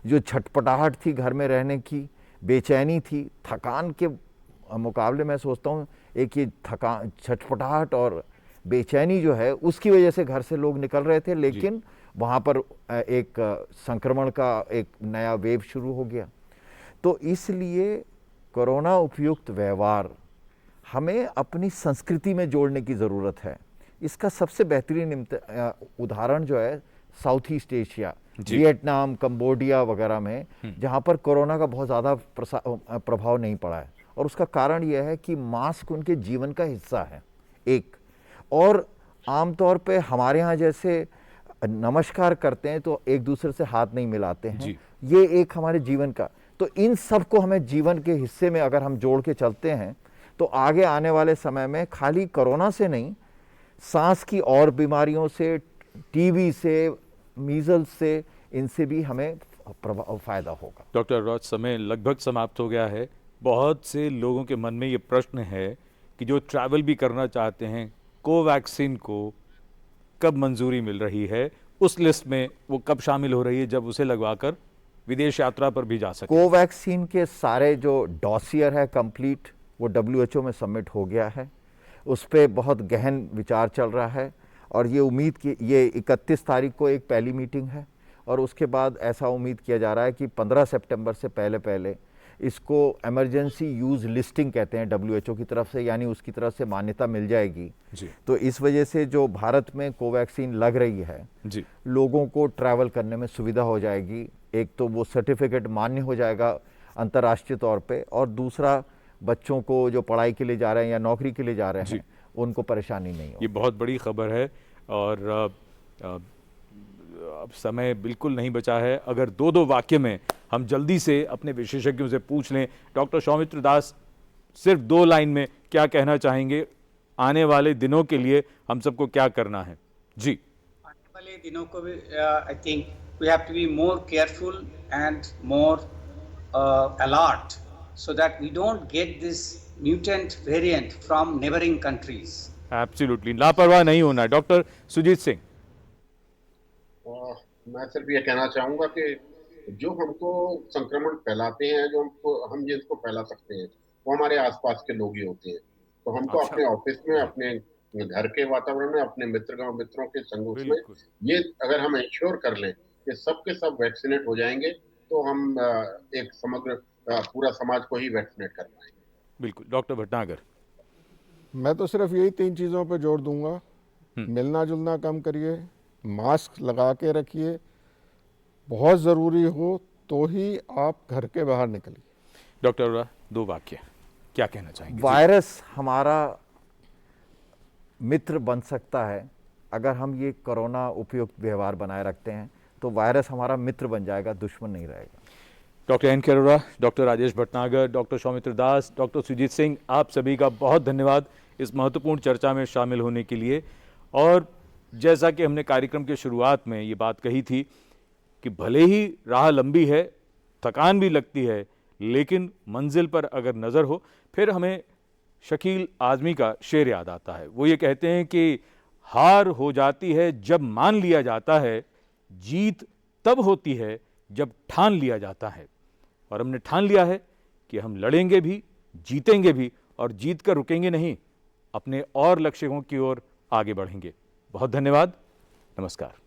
जो छटपटाहट थी घर में रहने की, बेचैनी थी, थकान के मुकाबले मैं सोचता हूँ एक ये थकान, छटपटाहट और बेचैनी जो है, उसकी वजह से घर से लोग निकल रहे थे, लेकिन वहाँ पर एक संक्रमण का एक नया वेव शुरू हो गया। तो इसलिए कोरोना उपयुक्त व्यवहार हमें अपनी संस्कृति में जोड़ने की ज़रूरत है। इसका सबसे बेहतरीन उदाहरण जो है south east Asia, Vietnam, Cambodia वगैरह में, जहाँ पर कोरोना का बहुत ज़्यादा प्रभाव नहीं पड़ा है। और उसका कारण यह है कि मास्क उनके जीवन का हिस्सा है एक। और आमतौर पे हमारे यहाँ जैसे नमस्कार करते हैं तो एक दूसरे से हाथ नहीं मिलाते हैं, ये एक हमारे जीवन का। तो इन सब को हमें जीवन के हिस्से में अगर हम जोड़ के चलते हैं, तो आगे आने वाले समय में खाली कोरोना से नहीं, सांस की और बीमारियों से, टीबी से, मीजल्स से, इनसे भी हमें फ़ायदा होगा। डॉक्टर रॉज, समय लगभग समाप्त हो गया है। बहुत से लोगों के मन में ये प्रश्न है कि जो ट्रैवल भी करना चाहते हैं, कोवैक्सीन को कब मंजूरी मिल रही है, उस लिस्ट में वो कब शामिल हो रही है जब उसे लगवाकर विदेश यात्रा पर भी जा सके। कोवैक्सीन के सारे जो डॉसियर है कंप्लीट, वो WHO में सबमिट हो गया है। उस पर बहुत गहन विचार चल रहा है और ये उम्मीद की, ये 31 तारीख को एक पहली मीटिंग है और उसके बाद ऐसा उम्मीद किया जा रहा है कि 15 सितंबर से पहले इसको इमरजेंसी यूज़ लिस्टिंग कहते हैं WHO की तरफ से, यानी उसकी तरफ से मान्यता मिल जाएगी जी। तो इस वजह से जो भारत में कोवैक्सीन लग रही है जी, लोगों को ट्रैवल करने में सुविधा हो जाएगी। एक तो वो सर्टिफिकेट मान्य हो जाएगा अंतर्राष्ट्रीय तौर पे, और दूसरा बच्चों को जो पढ़ाई के लिए जा रहे हैं या नौकरी के लिए जा रहे हैं, उनको परेशानी नहीं हो। ये बहुत बड़ी खबर है और अब समय बिल्कुल नहीं बचा है। अगर 2-2 वाक्य में हम जल्दी से अपने विशेषज्ञों से पूछ लें, डॉक्टर सौमित्र दास, सिर्फ 2 लाइन में क्या कहना चाहेंगे? आने वाले दिनों के लिए हम सबको क्या करना है? जी। आने वाले दिनों को भी I think we have to be more careful and more alert so that we don't get this mutant variant from neighboring countries. Absolutely, लापरवाह नहीं होना है। डॉक्टर सुजीत सिंह। मैं सिर्फ ये कहना चाहूंगा कि जो हमको संक्रमण फैलाते हैं, जो हम जिसको फैला सकते हैं, वो हमारे आसपास के लोग ही होते हैं। तो हमको अपने ऑफिस में, अपने घर के वातावरण में, अपने मित्रों के संग में, ये अगर हम इंश्योर कर लें कि सब के सब वैक्सीनेट हो जाएंगे, तो हम एक समग्र पूरा समाज को ही वैक्सीनेट कर पाएंगे। बिल्कुल। डॉक्टर भटनागर। मैं तो सिर्फ यही 3 चीज़ों पे जोर दूंगा। मिलना जुलना कम करिए, मास्क लगा के रखिए, बहुत ज़रूरी हो तो ही आप घर के बाहर निकलिए। डॉक्टर 2 वाक्य क्या कहना चाहेंगे? वायरस हमारा मित्र बन सकता है अगर हम ये कोरोना उपयुक्त व्यवहार बनाए रखते हैं तो वायरस हमारा मित्र बन जाएगा, दुश्मन नहीं रहेगा। डॉक्टर एन के अरोड़ा, डॉक्टर राजेश भटनागर, डॉक्टर सौमित्र दास, डॉक्टर सुजीत सिंह, आप सभी का बहुत धन्यवाद इस महत्वपूर्ण चर्चा में शामिल होने के लिए। और जैसा कि हमने कार्यक्रम के शुरुआत में ये बात कही थी कि भले ही राह लंबी है, थकान भी लगती है, लेकिन मंजिल पर अगर नज़र हो, फिर हमें शकील आज़मी का शेर याद आता है। वो ये कहते हैं कि हार हो जाती है जब मान लिया जाता है, जीत तब होती है जब ठान लिया जाता है। और हमने ठान लिया है कि हम लड़ेंगे भी, जीतेंगे भी, और जीत कर रुकेंगे नहीं, अपने और लक्ष्यों की ओर आगे बढ़ेंगे। बहुत धन्यवाद, नमस्कार।